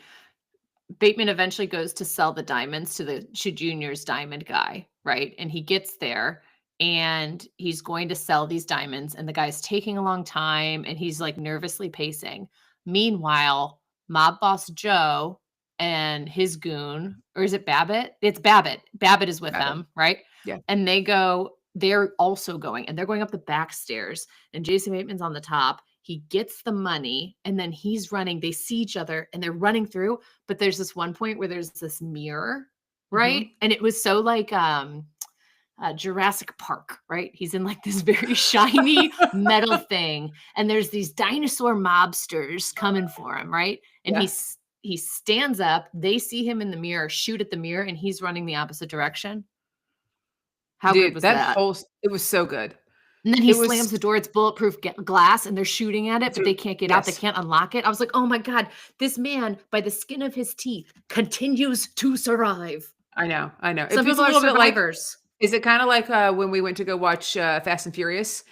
Speaker 3: Bateman eventually goes to sell the diamonds to Junior's diamond guy, right? And he gets there and he's going to sell these diamonds, and the guy's taking a long time and he's like nervously pacing. Meanwhile, Mob Boss Joe and his goon, or is it Babbitt? It's Babbitt. Babbitt is with
Speaker 1: Babbitt.
Speaker 3: them, right?
Speaker 1: Yeah.
Speaker 3: And they're also going, and they're going up the back stairs, and Jason Bateman's on the top. He gets the money, and then he's running. They see each other and they're running through, but there's this one point where there's this mirror, right? And it was so like Jurassic Park, right? He's in like this very shiny metal thing, and there's these dinosaur mobsters coming for him, right? And
Speaker 1: Yeah.
Speaker 3: he stands up, they see him in the mirror, shoot at the mirror, and he's running the opposite direction. How
Speaker 1: Dude,
Speaker 3: good was that?
Speaker 1: It was so good.
Speaker 3: And then he
Speaker 1: it was-
Speaker 3: slams the door, it's bulletproof glass, and they're shooting at it, but they can't get out. They
Speaker 1: Yes.
Speaker 3: can't unlock it. I was like, oh my God, this man, by the skin of his teeth, continues to survive.
Speaker 1: I know. It
Speaker 3: Some
Speaker 1: feels
Speaker 3: people
Speaker 1: a
Speaker 3: are
Speaker 1: little bit like,
Speaker 3: survivors.
Speaker 1: is it kind of like when we went to go watch Fast and Furious?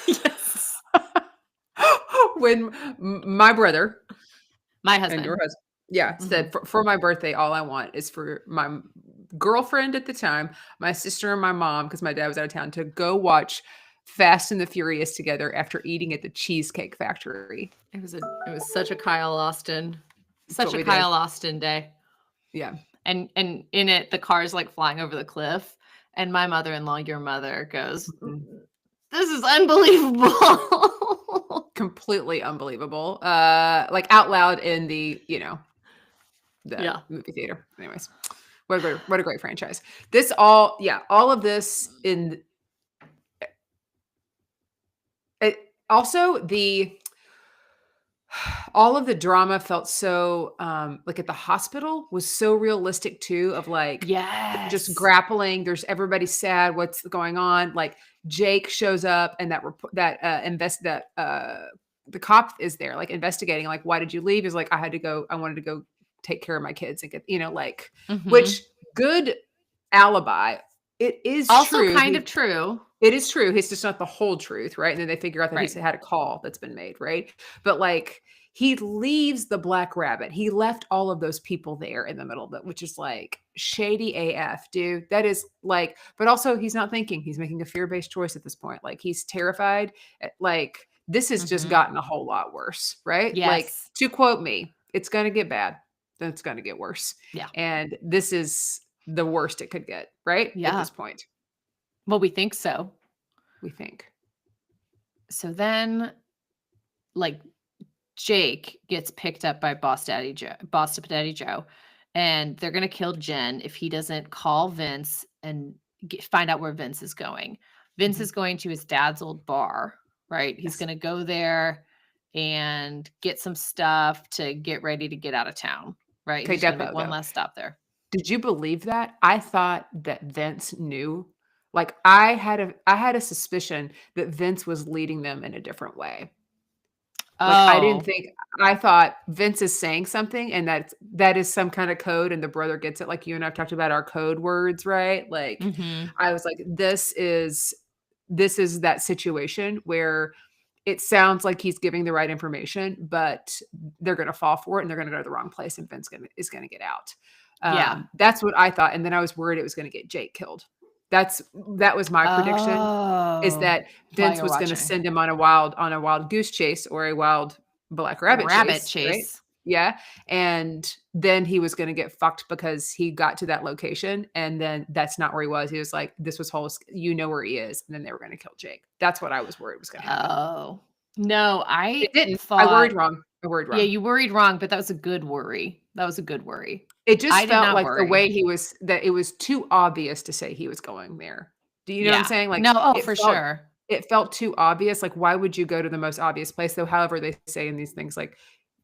Speaker 3: Yes.
Speaker 1: When my brother
Speaker 3: My
Speaker 1: and
Speaker 3: husband.
Speaker 1: your husband, yeah, said for my birthday, all I want is for my girlfriend at the time, my sister and my mom, because my dad was out of town, to go watch Fast and the Furious together after eating at the Cheesecake Factory.
Speaker 3: It was such a Kyle Austin,
Speaker 1: what we did.
Speaker 3: Austin day.
Speaker 1: Yeah.
Speaker 3: And in it, the car's like flying over the cliff, and my mother-in-law, your mother, goes, "This is unbelievable."
Speaker 1: Completely unbelievable. Like out loud in the, the movie theater. Anyways, what a great franchise. All of this in it, also all of the drama felt so like at the hospital was so realistic too, of like just grappling. There's everybody's sad. What's going on? Like Jake shows up, and the cop is there, like investigating. Like, why did you leave? He's like, I wanted to go take care of my kids and get, you know, like,
Speaker 3: Mhm.
Speaker 1: which good alibi. It is
Speaker 3: Also
Speaker 1: true.
Speaker 3: kind of true.
Speaker 1: It is true. It's just not the whole truth, right? And then they figure out that he's
Speaker 3: Right.
Speaker 1: had a call that's been made, right? But like he leaves the Black Rabbit. He left all of those people there in the middle of it, which is like shady AF, dude. That is like, but also he's not thinking. He's making a fear-based choice at this point. Like he's terrified. Like this has just
Speaker 3: Mhm.
Speaker 1: gotten a whole lot worse, right? Like
Speaker 3: Yes.
Speaker 1: to quote me, it's going to get bad. Then it's going to get worse.
Speaker 3: Yeah.
Speaker 1: And this is the worst it could get, right? At
Speaker 3: Yeah.
Speaker 1: this point,
Speaker 3: Well, we think so.
Speaker 1: we think.
Speaker 3: So then, like, Jake gets picked up by Boss Daddy Joe, and they're gonna kill Jen if he doesn't call Vince and find out where Vince is going. Vince
Speaker 1: Mhm.
Speaker 3: is going to his dad's old bar, right? He's
Speaker 1: Yes.
Speaker 3: gonna go there and get some stuff to get ready to get out of town, right?
Speaker 1: Okay,
Speaker 3: He's gonna make
Speaker 1: definitely
Speaker 3: one
Speaker 1: though.
Speaker 3: last stop there.
Speaker 1: Did you believe that? I thought that Vince knew. Like I had a suspicion that Vince was leading them in a different way. Like I didn't
Speaker 3: Oh.
Speaker 1: think I thought Vince is saying something and that is some kind of code and the brother gets it like you and I've talked about our code words, right? Like
Speaker 3: Mhm.
Speaker 1: I was like this is that situation where it sounds like he's giving the right information, but they're going to fall for it and they're going to go to the wrong place and is going to get out.
Speaker 3: Yeah.
Speaker 1: That's what I thought. And then I was worried it was going to get Jake killed. That was my prediction is
Speaker 3: Oh.
Speaker 1: that
Speaker 3: While
Speaker 1: Vince
Speaker 3: you're
Speaker 1: was going to
Speaker 3: watching.
Speaker 1: send him on a wild goose chase or a wild black rabbit
Speaker 3: Rabbit
Speaker 1: chase, right?
Speaker 3: chase.
Speaker 1: Yeah. And then he was going to get fucked because he got to that location and then that's not where he was. He was like, this was whole, you know where he is. And then they were going to kill Jake. That's what I was worried was going to happen.
Speaker 3: Oh. No, I
Speaker 1: It didn't.
Speaker 3: thought
Speaker 1: I worried wrong. I worried
Speaker 3: Yeah,
Speaker 1: wrong.
Speaker 3: you worried wrong, but that was a good worry. That was a good worry.
Speaker 1: It just
Speaker 3: I did
Speaker 1: felt
Speaker 3: not
Speaker 1: like the
Speaker 3: worry.
Speaker 1: way he was that it was too obvious to say he was going there. Do you know what I'm
Speaker 3: Yeah.
Speaker 1: saying? Like
Speaker 3: No, oh,
Speaker 1: it
Speaker 3: for
Speaker 1: felt
Speaker 3: sure.
Speaker 1: it felt too obvious. Like, why would you go to the most obvious place? Though, however, they say in these things, like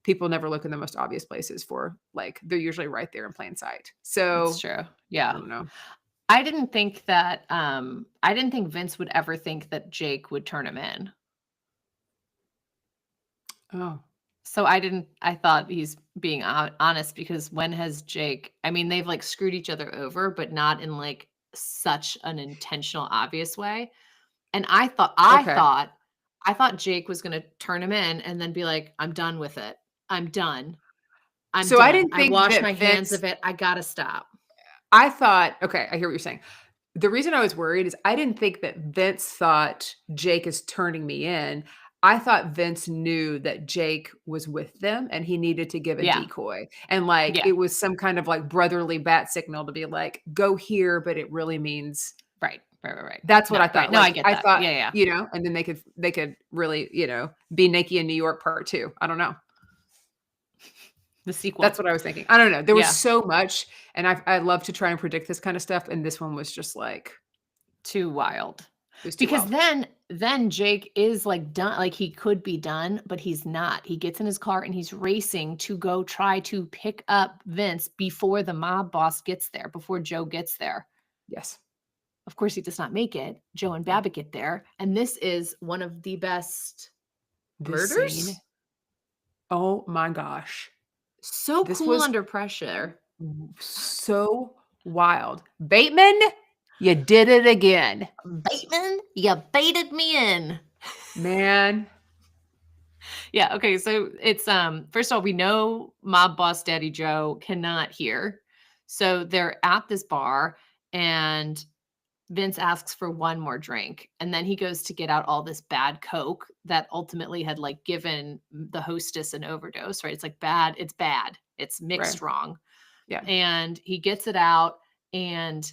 Speaker 1: people never look in the most obvious places for like they're usually right there in plain sight. So
Speaker 3: That's true.
Speaker 1: I
Speaker 3: Yeah.
Speaker 1: don't know.
Speaker 3: I didn't think Vince would ever think that Jake would turn him in.
Speaker 1: Oh,
Speaker 3: So I thought he's being honest because when has Jake, I mean, they've like screwed each other over, but not in like such an intentional, obvious way. And I
Speaker 1: okay.
Speaker 3: thought Jake was going to turn him in and then be like, I'm done with it. I'm done. I'm
Speaker 1: So I
Speaker 3: done.
Speaker 1: didn't
Speaker 3: I
Speaker 1: think
Speaker 3: wash
Speaker 1: that
Speaker 3: my hands
Speaker 1: Vince.
Speaker 3: of it. I got to stop.
Speaker 1: I thought. Okay, I hear what you're saying. The reason I was worried is I didn't think that Vince thought Jake is turning me in. I thought Vince knew that Jake was with them and he needed to give a
Speaker 3: Yeah.
Speaker 1: decoy. And like
Speaker 3: Yeah.
Speaker 1: it was some kind of like brotherly bat signal to be like, go here, but it really means
Speaker 3: Right.
Speaker 1: that's what
Speaker 3: No,
Speaker 1: I thought.
Speaker 3: right. No, I
Speaker 1: Like
Speaker 3: get
Speaker 1: I
Speaker 3: that.
Speaker 1: thought,
Speaker 3: Yeah.
Speaker 1: you know, and then they could really, you know, be Naked in New York part 2. I don't know.
Speaker 3: The sequel.
Speaker 1: That's what I was thinking. I don't know. There was
Speaker 3: Yeah.
Speaker 1: so much and I love to try and predict this kind of stuff. And this one was just like
Speaker 3: Too wild.
Speaker 1: it was too
Speaker 3: Because
Speaker 1: wild.
Speaker 3: then Jake is like done, like he could be done, but he's not. He gets in his car and he's racing to go try to pick up Vince before the mob boss gets there, before Joe gets there.
Speaker 1: Yes.
Speaker 3: Of course, he does not make it. Joe and Babbitt get there, and this is one of the best
Speaker 1: This
Speaker 3: murders.
Speaker 1: scene. Oh my gosh.
Speaker 3: So
Speaker 1: This
Speaker 3: cool
Speaker 1: was
Speaker 3: under pressure.
Speaker 1: so wild. Bateman, you did it again.
Speaker 3: Bateman, you baited me in.
Speaker 1: Man.
Speaker 3: Yeah, okay, so it's first of all, we know mob boss Daddy Joe cannot hear. So they're at this bar and Vince asks for one more drink and then he goes to get out all this bad coke that ultimately had like given the hostess an overdose, right? It's like bad, it's bad. It's mixed wrong.
Speaker 1: Yeah.
Speaker 3: And he gets it out and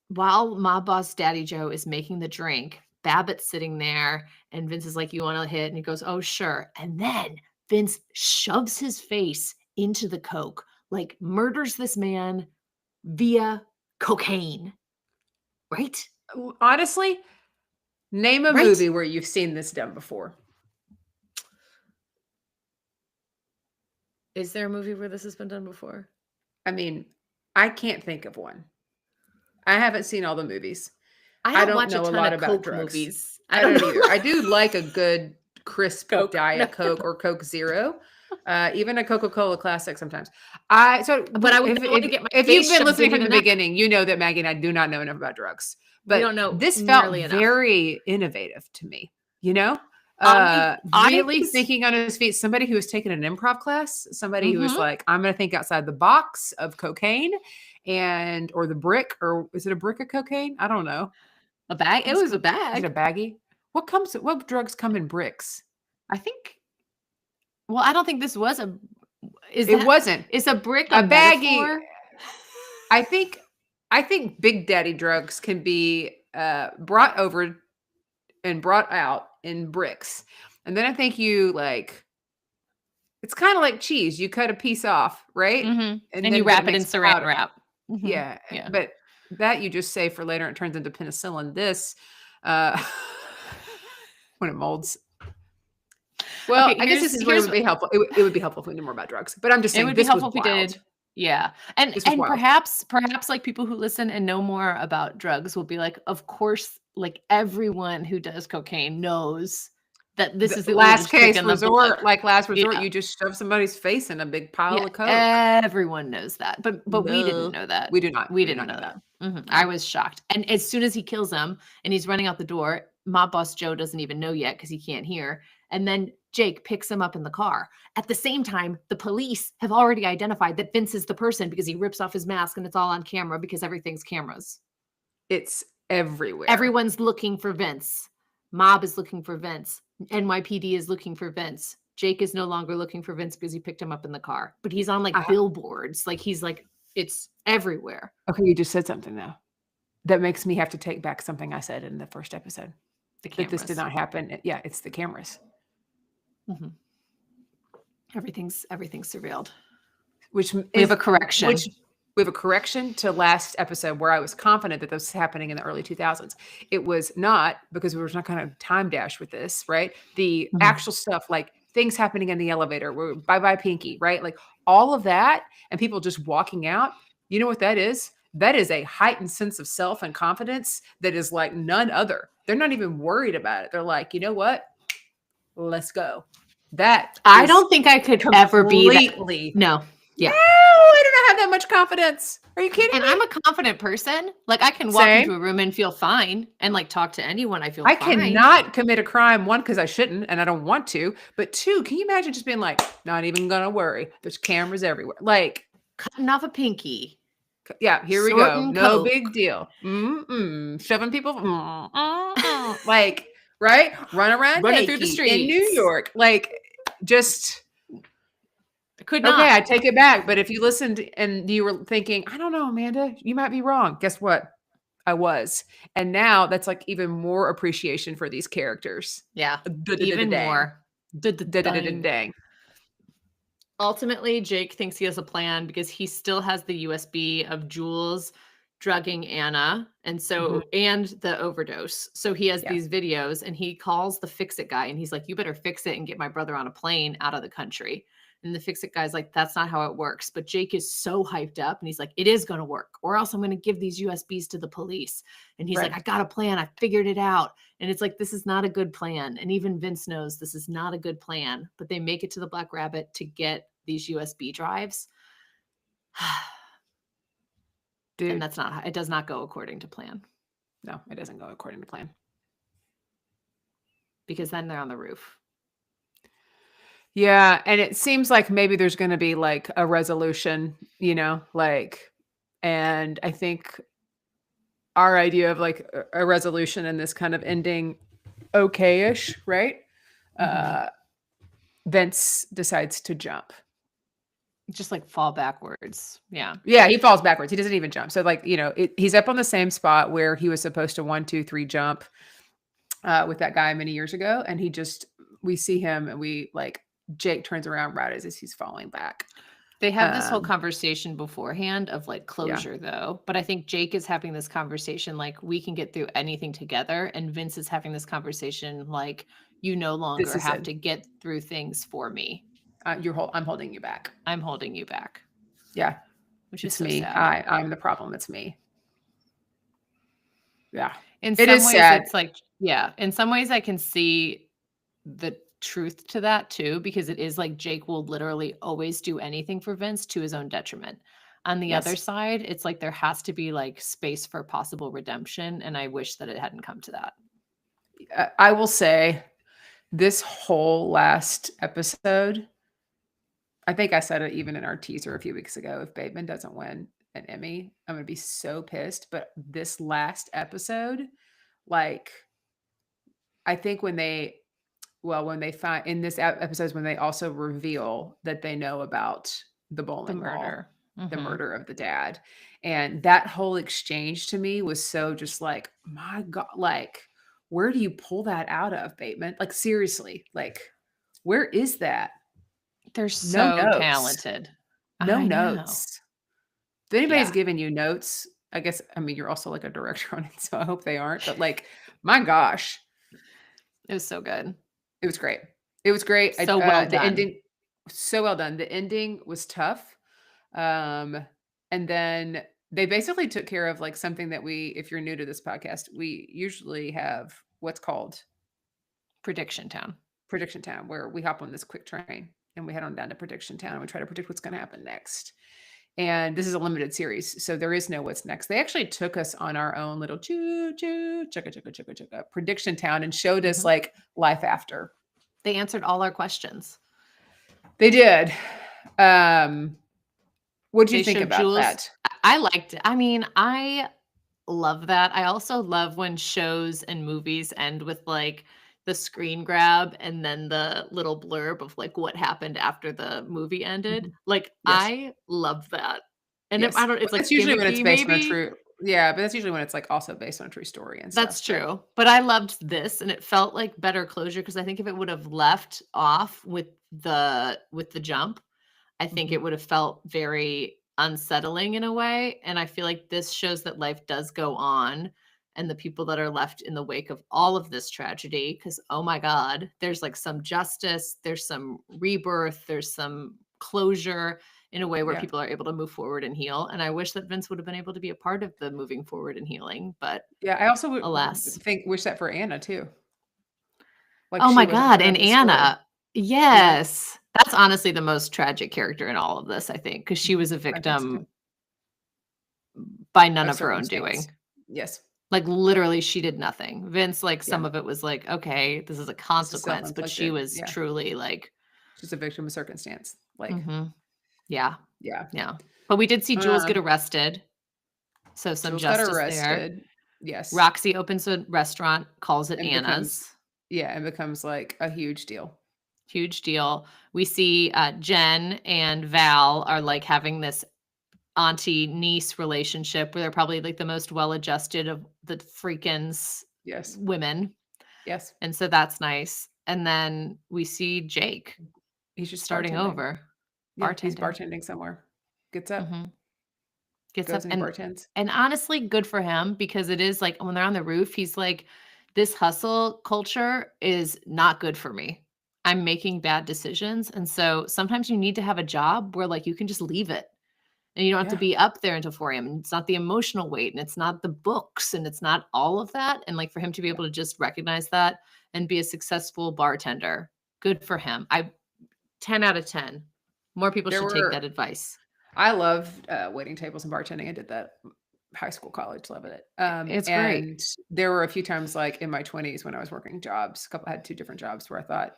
Speaker 3: while mob boss Daddy Joe is making the drink, Babbitt's sitting there and Vince is like, you want to hit? And he goes, oh, sure. And then Vince shoves his face into the coke, like murders this man via cocaine. Right?
Speaker 1: Honestly, name a
Speaker 3: Right?
Speaker 1: movie where you've seen this done before.
Speaker 3: Is there a movie where this has been done before?
Speaker 1: I mean, I can't think of one. I haven't seen all the movies.
Speaker 3: I don't
Speaker 1: don't
Speaker 3: watch
Speaker 1: know
Speaker 3: a
Speaker 1: a
Speaker 3: ton
Speaker 1: lot
Speaker 3: of
Speaker 1: about
Speaker 3: Coke
Speaker 1: drugs.
Speaker 3: movies.
Speaker 1: I don't either. I do like a good crisp
Speaker 3: Coke.
Speaker 1: Diet
Speaker 3: No.
Speaker 1: Coke or Coke Zero. Even a Coca-Cola Classic sometimes.
Speaker 3: But I would want to get my
Speaker 1: if
Speaker 3: face
Speaker 1: you've been
Speaker 3: shoved
Speaker 1: listening
Speaker 3: in
Speaker 1: from the
Speaker 3: your neck.
Speaker 1: beginning, you know that Maggie and I do not know enough about drugs.
Speaker 3: We
Speaker 1: But
Speaker 3: don't know
Speaker 1: this felt
Speaker 3: nearly enough.
Speaker 1: very innovative to me, you know?
Speaker 3: I
Speaker 1: Really
Speaker 3: think-
Speaker 1: thinking on his feet. Somebody who has taken an improv class, somebody who was
Speaker 3: Mhm.
Speaker 1: like, I'm going to think outside the box of cocaine or the brick, or is it a brick of cocaine? I don't know.
Speaker 3: A bag? It was a bag.
Speaker 1: Is it a baggie? What drugs come in bricks?
Speaker 3: I think. Well, I don't think this was a.
Speaker 1: It wasn't.
Speaker 3: Is a brick
Speaker 1: A
Speaker 3: a
Speaker 1: baggie.
Speaker 3: metaphor?
Speaker 1: I think Big Daddy drugs can be brought over and brought out in bricks. And then I think it's kind of like cheese. You cut a piece off, right?
Speaker 3: Mhm. And
Speaker 1: then
Speaker 3: you wrap it in
Speaker 1: makes
Speaker 3: saran
Speaker 1: powder.
Speaker 3: wrap. Mhm.
Speaker 1: Yeah.
Speaker 3: Yeah.
Speaker 1: But that you just say for later, it turns into penicillin. This, when it molds. Well,
Speaker 3: Okay,
Speaker 1: I guess this is where it would be helpful. It would be helpful if we knew more about drugs. But I'm just saying
Speaker 3: It would be
Speaker 1: this
Speaker 3: helpful
Speaker 1: was
Speaker 3: if we
Speaker 1: wild.
Speaker 3: did. Yeah. And
Speaker 1: This was wild.
Speaker 3: perhaps like people who listen and know more about drugs will be like, of course, like everyone who does cocaine knows that this is the
Speaker 1: last
Speaker 3: oldest trick
Speaker 1: case
Speaker 3: in the
Speaker 1: resort.
Speaker 3: book.
Speaker 1: Like last resort,
Speaker 3: Yeah.
Speaker 1: you just shove somebody's face in a big pile
Speaker 3: Yeah,
Speaker 1: of coke.
Speaker 3: everyone knows that, but we
Speaker 1: No,
Speaker 3: didn't know that.
Speaker 1: We do not.
Speaker 3: We
Speaker 1: do
Speaker 3: didn't
Speaker 1: not
Speaker 3: know that. Mhm. I was shocked. And as soon as he kills him and he's running out the door, mob boss Joe doesn't even know yet because he can't hear. And then Jake picks him up in the car. At the same time, the police have already identified that Vince is the person because he rips off his mask and it's all on camera because everything's cameras.
Speaker 1: It's everywhere.
Speaker 3: Everyone's looking for Vince. Mob is looking for Vince. NYPD is looking for Vince. Jake is no longer looking for Vince because he picked him up in the car. But he's on like billboards. Like he's like, it's everywhere.
Speaker 1: Okay, you just said something though. That makes me have to take back something I said in the first episode.
Speaker 3: The
Speaker 1: That
Speaker 3: cameras.
Speaker 1: this did not happen. Yeah, it's the cameras.
Speaker 3: Mhm. Everything's surveilled.
Speaker 1: Which
Speaker 3: We have a correction.
Speaker 1: We have a correction to last episode where I was confident that this was happening in the early 2000s. It was not, because we were not kind of time dash with this, right? The
Speaker 3: Mhm.
Speaker 1: actual stuff, like things happening in the elevator, bye-bye Pinky, right? Like all of that and people just walking out. You know what that is? That is a heightened sense of self and confidence that is like none other. They're not even worried about it. They're like, you know what? Let's go. That
Speaker 3: I
Speaker 1: is
Speaker 3: don't think I could ever be that.
Speaker 1: completely.
Speaker 3: No. Yeah.
Speaker 1: No, I do not have that much confidence. Are you kidding
Speaker 3: And
Speaker 1: me?
Speaker 3: I'm a confident person. Like I can walk
Speaker 1: Same.
Speaker 3: into a room and feel fine and like talk to anyone. I feel
Speaker 1: I
Speaker 3: fine.
Speaker 1: cannot commit a crime, one, because I shouldn't and I don't want to. But two, can you imagine just being like, not even gonna worry. There's cameras everywhere. Like,
Speaker 3: Cutting off a pinky.
Speaker 1: yeah, here we go.
Speaker 3: Snorting
Speaker 1: No
Speaker 3: coke.
Speaker 1: big deal. Shoving people. Like, right? Run around
Speaker 3: Running through the
Speaker 1: naked in New
Speaker 3: streets.
Speaker 1: York. Like, just.
Speaker 3: I could not.
Speaker 1: Okay, I take it back. But if you listened and you were thinking, I don't know, Amanda, you might be wrong. Guess what? I was. And now that's like even more appreciation for these characters.
Speaker 3: Yeah. Even more.
Speaker 1: Dang.
Speaker 3: Ultimately, Jake thinks he has a plan because he still has the USB of Jules drugging Anna and the overdose. So he has these videos and he calls the Fix-It guy and he's like, you better fix it and get my brother on a plane out of the country. And the Fix-It guy's like, that's not how it works. But Jake is so hyped up and he's like, it is going to work, or else I'm going to give these USBs to the police. And he's like, I got a plan. I figured it out. And it's like, this is not a good plan. And even Vince knows this is not a good plan, but they make it to the Black Rabbit to get these USB drives.
Speaker 1: Dude.
Speaker 3: And it does not go according to plan.
Speaker 1: No, it doesn't go according to plan.
Speaker 3: Because then they're on the roof.
Speaker 1: Yeah, and it seems like maybe there's going to be like a resolution, and I think our idea of like a resolution and this kind of ending okay-ish, right? Vince decides to jump.
Speaker 3: Just like fall backwards. Yeah.
Speaker 1: Yeah, he falls backwards. He doesn't even jump. So like, he's up on the same spot where he was supposed to 1, 2, 3 jump with that guy many years ago. And we see him and Jake turns around right as he's falling back.
Speaker 3: They have this whole conversation beforehand of like closure though. But I think Jake is having this conversation like we can get through anything together. And Vince is having this conversation like you no longer have to get through things for me.
Speaker 1: I'm holding you back.
Speaker 3: I'm holding you back.
Speaker 1: Yeah.
Speaker 3: Which is
Speaker 1: it's
Speaker 3: so
Speaker 1: me.
Speaker 3: sad.
Speaker 1: I'm the problem. It's me. Yeah.
Speaker 3: In some ways, it's like, in some ways I can see the truth to that too, because it is like Jake will literally always do anything for Vince to his own detriment. On the other
Speaker 1: Yes.
Speaker 3: side, it's like there has to be like space for possible redemption, and I wish that it hadn't come to that.
Speaker 1: I will say this whole last episode, I think I said it even in our teaser a few weeks ago, if Bateman doesn't win an Emmy, I'm going to be so pissed. But this last episode, like, I think when they find in this episode, when they also reveal that they know about the bowling ball,
Speaker 3: murder.
Speaker 1: the
Speaker 3: Mhm.
Speaker 1: murder of the dad. And that whole exchange to me was so just like, my God, like, where do you pull that out of, Bateman? Like, seriously, like, where is that?
Speaker 3: They're
Speaker 1: No
Speaker 3: so
Speaker 1: notes.
Speaker 3: talented.
Speaker 1: No
Speaker 3: I know.
Speaker 1: notes. If anybody's
Speaker 3: Yeah.
Speaker 1: giving you notes, I guess, I mean, you're also like a director on it, so I hope they aren't. But like, my gosh,
Speaker 3: It was so good.
Speaker 1: it was great. It was great.
Speaker 3: So well
Speaker 1: The
Speaker 3: done.
Speaker 1: ending, so well done. The ending was tough. And then they basically took care of like something that if you're new to this podcast, we usually have what's called
Speaker 3: Prediction Town.
Speaker 1: Prediction Town, where we hop on this quick train and we head on down to Prediction Town and we try to predict what's going to happen next. And this is a limited series, so there is no what's next. They actually took us on our own little choo choo chugga chugga chugga chugga Prediction Town and showed us like life after.
Speaker 3: They answered all our questions.
Speaker 1: They did. What do you think
Speaker 3: showed
Speaker 1: about
Speaker 3: Jules.
Speaker 1: that?
Speaker 3: I liked it. I mean, I love that. I also love when shows and movies end with like the screen grab and then the little blurb of like what happened after the movie ended. Like,
Speaker 1: Yes.
Speaker 3: I love that. And
Speaker 1: Yes.
Speaker 3: if I don't, it's
Speaker 1: Well,
Speaker 3: like
Speaker 1: that's usually when it's
Speaker 3: gimmicky,
Speaker 1: based on a
Speaker 3: maybe.
Speaker 1: true. Yeah, but that's usually when it's like also based on a true story and stuff.
Speaker 3: That's true. But I loved this, and it felt like better closure because I think if it would have left off with the jump, I think it would have felt very unsettling in a way. And I feel like this shows that life does go on, and the people that are left in the wake of all of this tragedy, because oh my God, there's like some justice, there's some rebirth, there's some closure in a way where
Speaker 1: Yeah.
Speaker 3: people are able to move forward and heal. And I wish that Vince would have been able to be a part of the moving forward and healing, but
Speaker 1: Yeah, I also
Speaker 3: alas.
Speaker 1: wish that for Anna too. Like,
Speaker 3: Oh
Speaker 1: she
Speaker 3: my
Speaker 1: wasn't
Speaker 3: God,
Speaker 1: part of
Speaker 3: and
Speaker 1: the story.
Speaker 3: Anna. Yes. That's honestly the most tragic character in all of this, I think, because she was a
Speaker 1: I think so
Speaker 3: victim
Speaker 1: too.
Speaker 3: by none
Speaker 1: Of
Speaker 3: of her own doing.
Speaker 1: circumstance. Yes.
Speaker 3: Like, literally, she did nothing. Vince, like, some
Speaker 1: Yeah.
Speaker 3: of it was like, okay, this is a consequence, but she
Speaker 1: self-inflicted.
Speaker 3: was
Speaker 1: Yeah.
Speaker 3: truly like,
Speaker 1: She's a victim of circumstance. Like,
Speaker 3: yeah,
Speaker 1: yeah.
Speaker 3: yeah. But we did see Jules get
Speaker 1: Um,
Speaker 3: arrested. So some
Speaker 1: Jules got
Speaker 3: justice there.
Speaker 1: arrested. Yes.
Speaker 3: Roxy opens a restaurant, calls it
Speaker 1: And
Speaker 3: Anna's.
Speaker 1: and becomes like a huge deal.
Speaker 3: Huge deal. We see Jen and Val are like having this auntie niece relationship where they're probably like the most well-adjusted of the Freakins
Speaker 1: Yes.
Speaker 3: women.
Speaker 1: Yes.
Speaker 3: And so that's nice. And then we see Jake
Speaker 1: He's just
Speaker 3: starting
Speaker 1: bartending.
Speaker 3: over.
Speaker 1: Yeah, he's
Speaker 3: Bartending.
Speaker 1: bartending somewhere. Gets up,
Speaker 3: Gets
Speaker 1: goes
Speaker 3: up
Speaker 1: and bartends.
Speaker 3: and honestly, good for him because it is like when they're on the roof, he's like, this hustle culture is not good for me. I'm making bad decisions. And so sometimes you need to have a job where like you can just leave it. And you don't have to
Speaker 1: Yeah.
Speaker 3: be up there until 4 a.m. And it's not the emotional weight and it's not the books and it's not all of that. And like for him to be able to just recognize that and be a successful bartender, good for him. 10 out of 10. More people
Speaker 1: There
Speaker 3: should take
Speaker 1: were-
Speaker 3: that advice.
Speaker 1: I love waiting tables and bartending. I did that high school, college, loving it.
Speaker 3: It's great.
Speaker 1: And there were a few times like in my 20s when I was working jobs, I had 2 different jobs where I thought,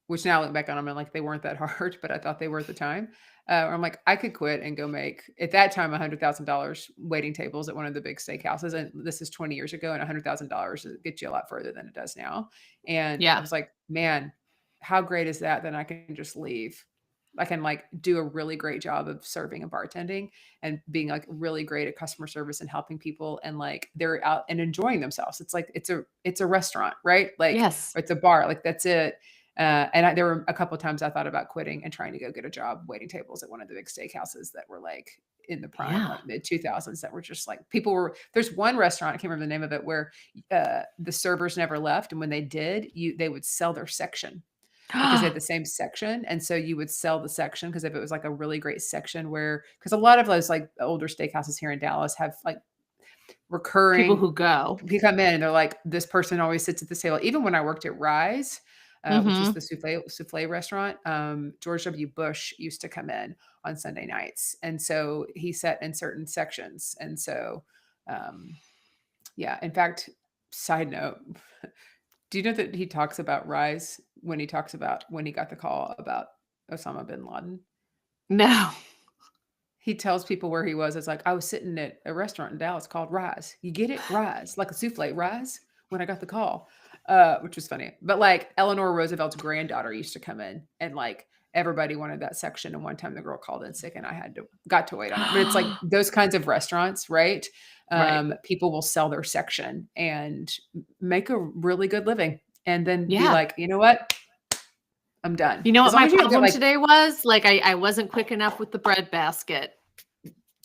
Speaker 1: which now I look back on them and like they weren't that hard, but I thought they were at the time. I'm like, I could quit and go make at that time $100,000 waiting tables at one of the big steakhouses. And this is 20 years ago, and $100,000 gets you a lot further than it does now. And
Speaker 3: Yeah.
Speaker 1: I was like, man, how great is that? Then I can just leave. I can like do a really great job of serving and bartending and being like really great at customer service and helping people, and like they're out and enjoying themselves. It's like it's a restaurant, right? Like
Speaker 3: Yes.
Speaker 1: it's a bar, like that's it. There were a couple of times I thought about quitting and trying to go get a job waiting tables at one of the big steakhouses that were like in the prime,
Speaker 3: Yeah.
Speaker 1: like mid 2000s, that were just like there's one restaurant, I can't remember the name of it, where the servers never left. And when they did, they would sell their section because they had the same section. And so you would sell the section because if it was like a really great section because a lot of those like older steakhouses here in Dallas have like recurring
Speaker 3: People who go.
Speaker 1: you come in and they're like, this person always sits at this table. Even when I worked at Rise, which is
Speaker 3: Mhm.
Speaker 1: the souffle restaurant. George W. Bush used to come in on Sunday nights, and so he sat in certain sections. And so, um, yeah. In fact, side note, do you know that he talks about Rise when he talks about when he got the call about Osama bin Laden?
Speaker 3: No.
Speaker 1: He tells people where he was. It's like, I was sitting at a restaurant in Dallas called Rise. You get it? Rise. Like a souffle, Rise, when I got the call, which was funny. But like Eleanor Roosevelt's granddaughter used to come in, and like everybody wanted that section. And one time the girl called in sick and I got to wait on it. But it's like those kinds of restaurants, right?
Speaker 3: Right.
Speaker 1: People will sell their section and make a really good living and then be
Speaker 3: Yeah.
Speaker 1: like, you know what? I'm done.
Speaker 3: You know
Speaker 1: As
Speaker 3: what
Speaker 1: long
Speaker 3: my
Speaker 1: as you don't get,
Speaker 3: problem
Speaker 1: like,
Speaker 3: today was? Like I wasn't quick enough with the bread basket.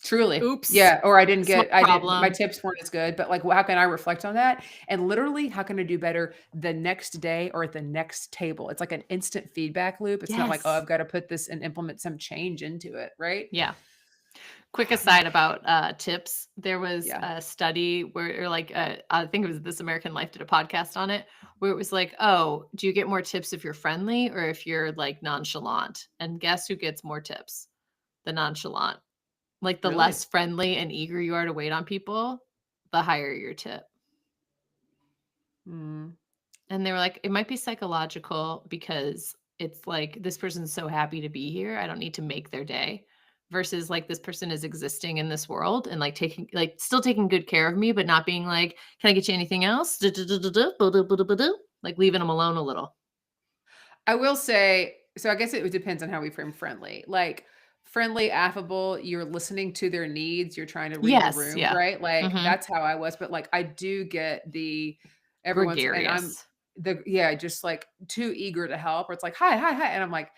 Speaker 1: truly.
Speaker 3: Oops.
Speaker 1: Yeah. Or I didn't
Speaker 3: It's my
Speaker 1: get, my
Speaker 3: problem.
Speaker 1: tips weren't as good, but like, how can I reflect on that? And literally, how can I do better the next day or at the next table? It's like an instant feedback loop. It's not like, oh,
Speaker 3: Yes.
Speaker 1: I've got to put this and implement some change into it. Right.
Speaker 3: Yeah. Quick aside about tips. There was
Speaker 1: Yeah.
Speaker 3: a study where, or like, I think it was This American Life did a podcast on it, where it was like, oh, do you get more tips if you're friendly or if you're like nonchalant? And guess who gets more tips? The nonchalant. Like the
Speaker 1: Really?
Speaker 3: less friendly and eager you are to wait on people, the higher your tip.
Speaker 1: Mm.
Speaker 3: And they were like, it might be psychological because it's like this person's so happy to be here. I don't need to make their day. Versus like this person is existing in this world and like still taking good care of me, but not being like, can I get you anything else? Like leaving them alone a little.
Speaker 1: I will say, so I guess it depends on how we frame friendly. Like friendly, affable, you're listening to their needs, you're trying to read the
Speaker 3: Yes.
Speaker 1: room,
Speaker 3: Yeah.
Speaker 1: right? Like
Speaker 3: Mhm.
Speaker 1: that's how I was. But like I do get the everyone's and I'm
Speaker 3: Gregarious.
Speaker 1: just like too eager to help. Or it's like, hi, hi, hi. And I'm like,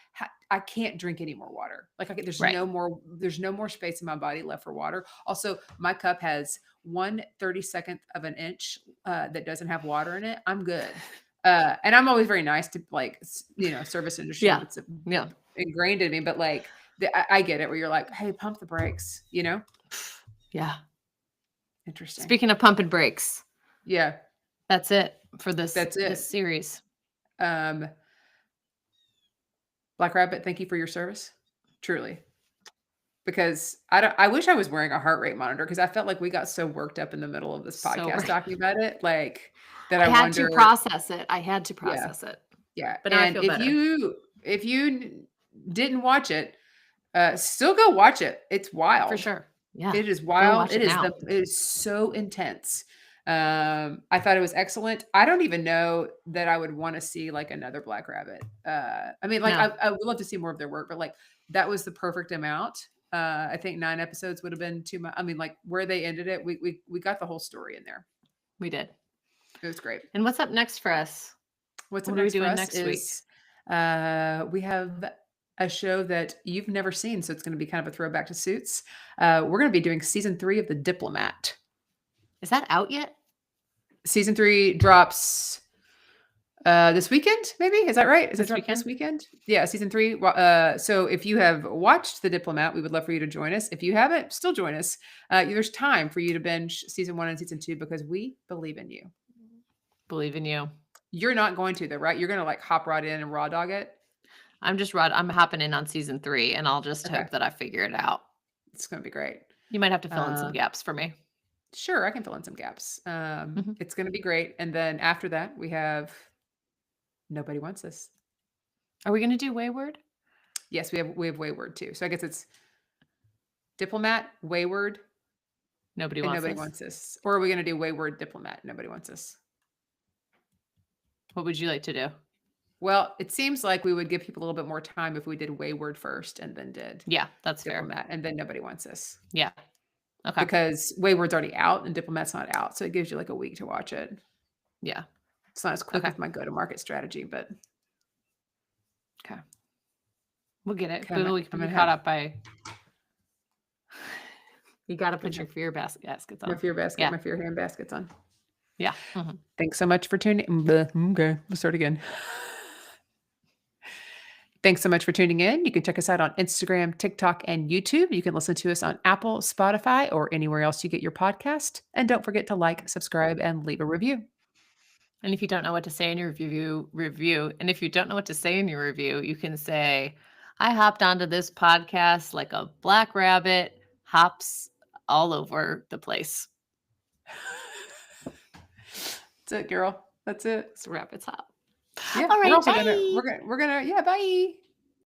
Speaker 1: I can't drink any more water. Like there's
Speaker 3: Right.
Speaker 1: no more space in my body left for water. Also, my cup has 1/32 of an inch that doesn't have water in it. I'm good. And I'm always very nice to like, service industry.
Speaker 3: Yeah.
Speaker 1: It's
Speaker 3: Yeah.
Speaker 1: ingrained in me, but like I get it where you're like, hey, pump the brakes,
Speaker 3: Yeah.
Speaker 1: Interesting.
Speaker 3: Speaking of pumping brakes.
Speaker 1: Yeah.
Speaker 3: That's it for this
Speaker 1: it.
Speaker 3: series.
Speaker 1: Black Rabbit, thank you for your service. Truly. Because I wish I was wearing a heart rate monitor because I felt like we got so worked up in the middle of this podcast talking about it, like that.
Speaker 3: I had to process it.
Speaker 1: Yeah.
Speaker 3: But now I feel better.
Speaker 1: If you didn't watch it, still go watch it. It's wild.
Speaker 3: For sure. Yeah.
Speaker 1: It is wild.
Speaker 3: It
Speaker 1: is so intense. I thought it was excellent. I don't even know that I would want to see like another Black Rabbit. I mean, like I would love to see more of their work, but like that was the perfect amount. I think 9 episodes would have been too much. I mean, like where they ended it, we got the whole story in there.
Speaker 3: We did.
Speaker 1: It was great.
Speaker 3: And what's up next for us?
Speaker 1: What are we doing next week? We have a show that you've never seen, so it's going to be kind of a throwback to Suits. We're going to be doing season 3 of The Diplomat.
Speaker 3: Is that out yet?
Speaker 1: Season 3 drops this weekend, maybe? Is that right? Is it this weekend? Yeah, season 3. So if you have watched The Diplomat, we would love for you to join us. If you haven't, still join us. There's time for you to binge season 1 and season 2 because we believe in you.
Speaker 3: Believe in you.
Speaker 1: You're not going to though, right? You're going to like hop right in and raw dog it.
Speaker 3: I'm hopping in on season 3 and I'll just hope that I figure it out.
Speaker 1: It's going to be great.
Speaker 3: You might have to fill in some gaps for me.
Speaker 1: Sure, I can fill in some gaps. It's going to be great. And then after that, we have Nobody Wants This.
Speaker 3: Are we going to do Wayward?
Speaker 1: Yes, we have Wayward too. So I guess it's Diplomat, Wayward,
Speaker 3: Nobody Wants
Speaker 1: This. Or are we going to do Wayward, Diplomat, Nobody Wants This?
Speaker 3: What would you like to do?
Speaker 1: Well, it seems like we would give people a little bit more time if we did Wayward first and then did
Speaker 3: that's
Speaker 1: Diplomat
Speaker 3: fair.
Speaker 1: And then Nobody Wants This.
Speaker 3: Yeah. Okay.
Speaker 1: Because Wayward's already out and Diplomat's not out. So it gives you like a week to watch it.
Speaker 3: Yeah.
Speaker 1: It's not as quick with my go-to-market strategy, but okay.
Speaker 3: We'll get it. But we can be caught up by... You got to put your fear baskets on.
Speaker 1: My fear basket, my fear hand baskets on.
Speaker 3: Yeah.
Speaker 1: Thanks so much for tuning in. Okay, we'll start again. Thanks so much for tuning in. You can check us out on Instagram, TikTok, and YouTube. You can listen to us on Apple, Spotify, or anywhere else you get your podcast. And don't forget to like, subscribe, and leave a review.
Speaker 2: And if you don't know what to say in your review, and if you don't know what to say in your review, you can say, I hopped onto this podcast like a black rabbit hops all over the place.
Speaker 1: That's it, girl. That's it.
Speaker 2: It's rabbits hop.
Speaker 1: Yeah.
Speaker 2: All right,
Speaker 1: we're also
Speaker 2: bye.
Speaker 1: gonna, yeah, bye.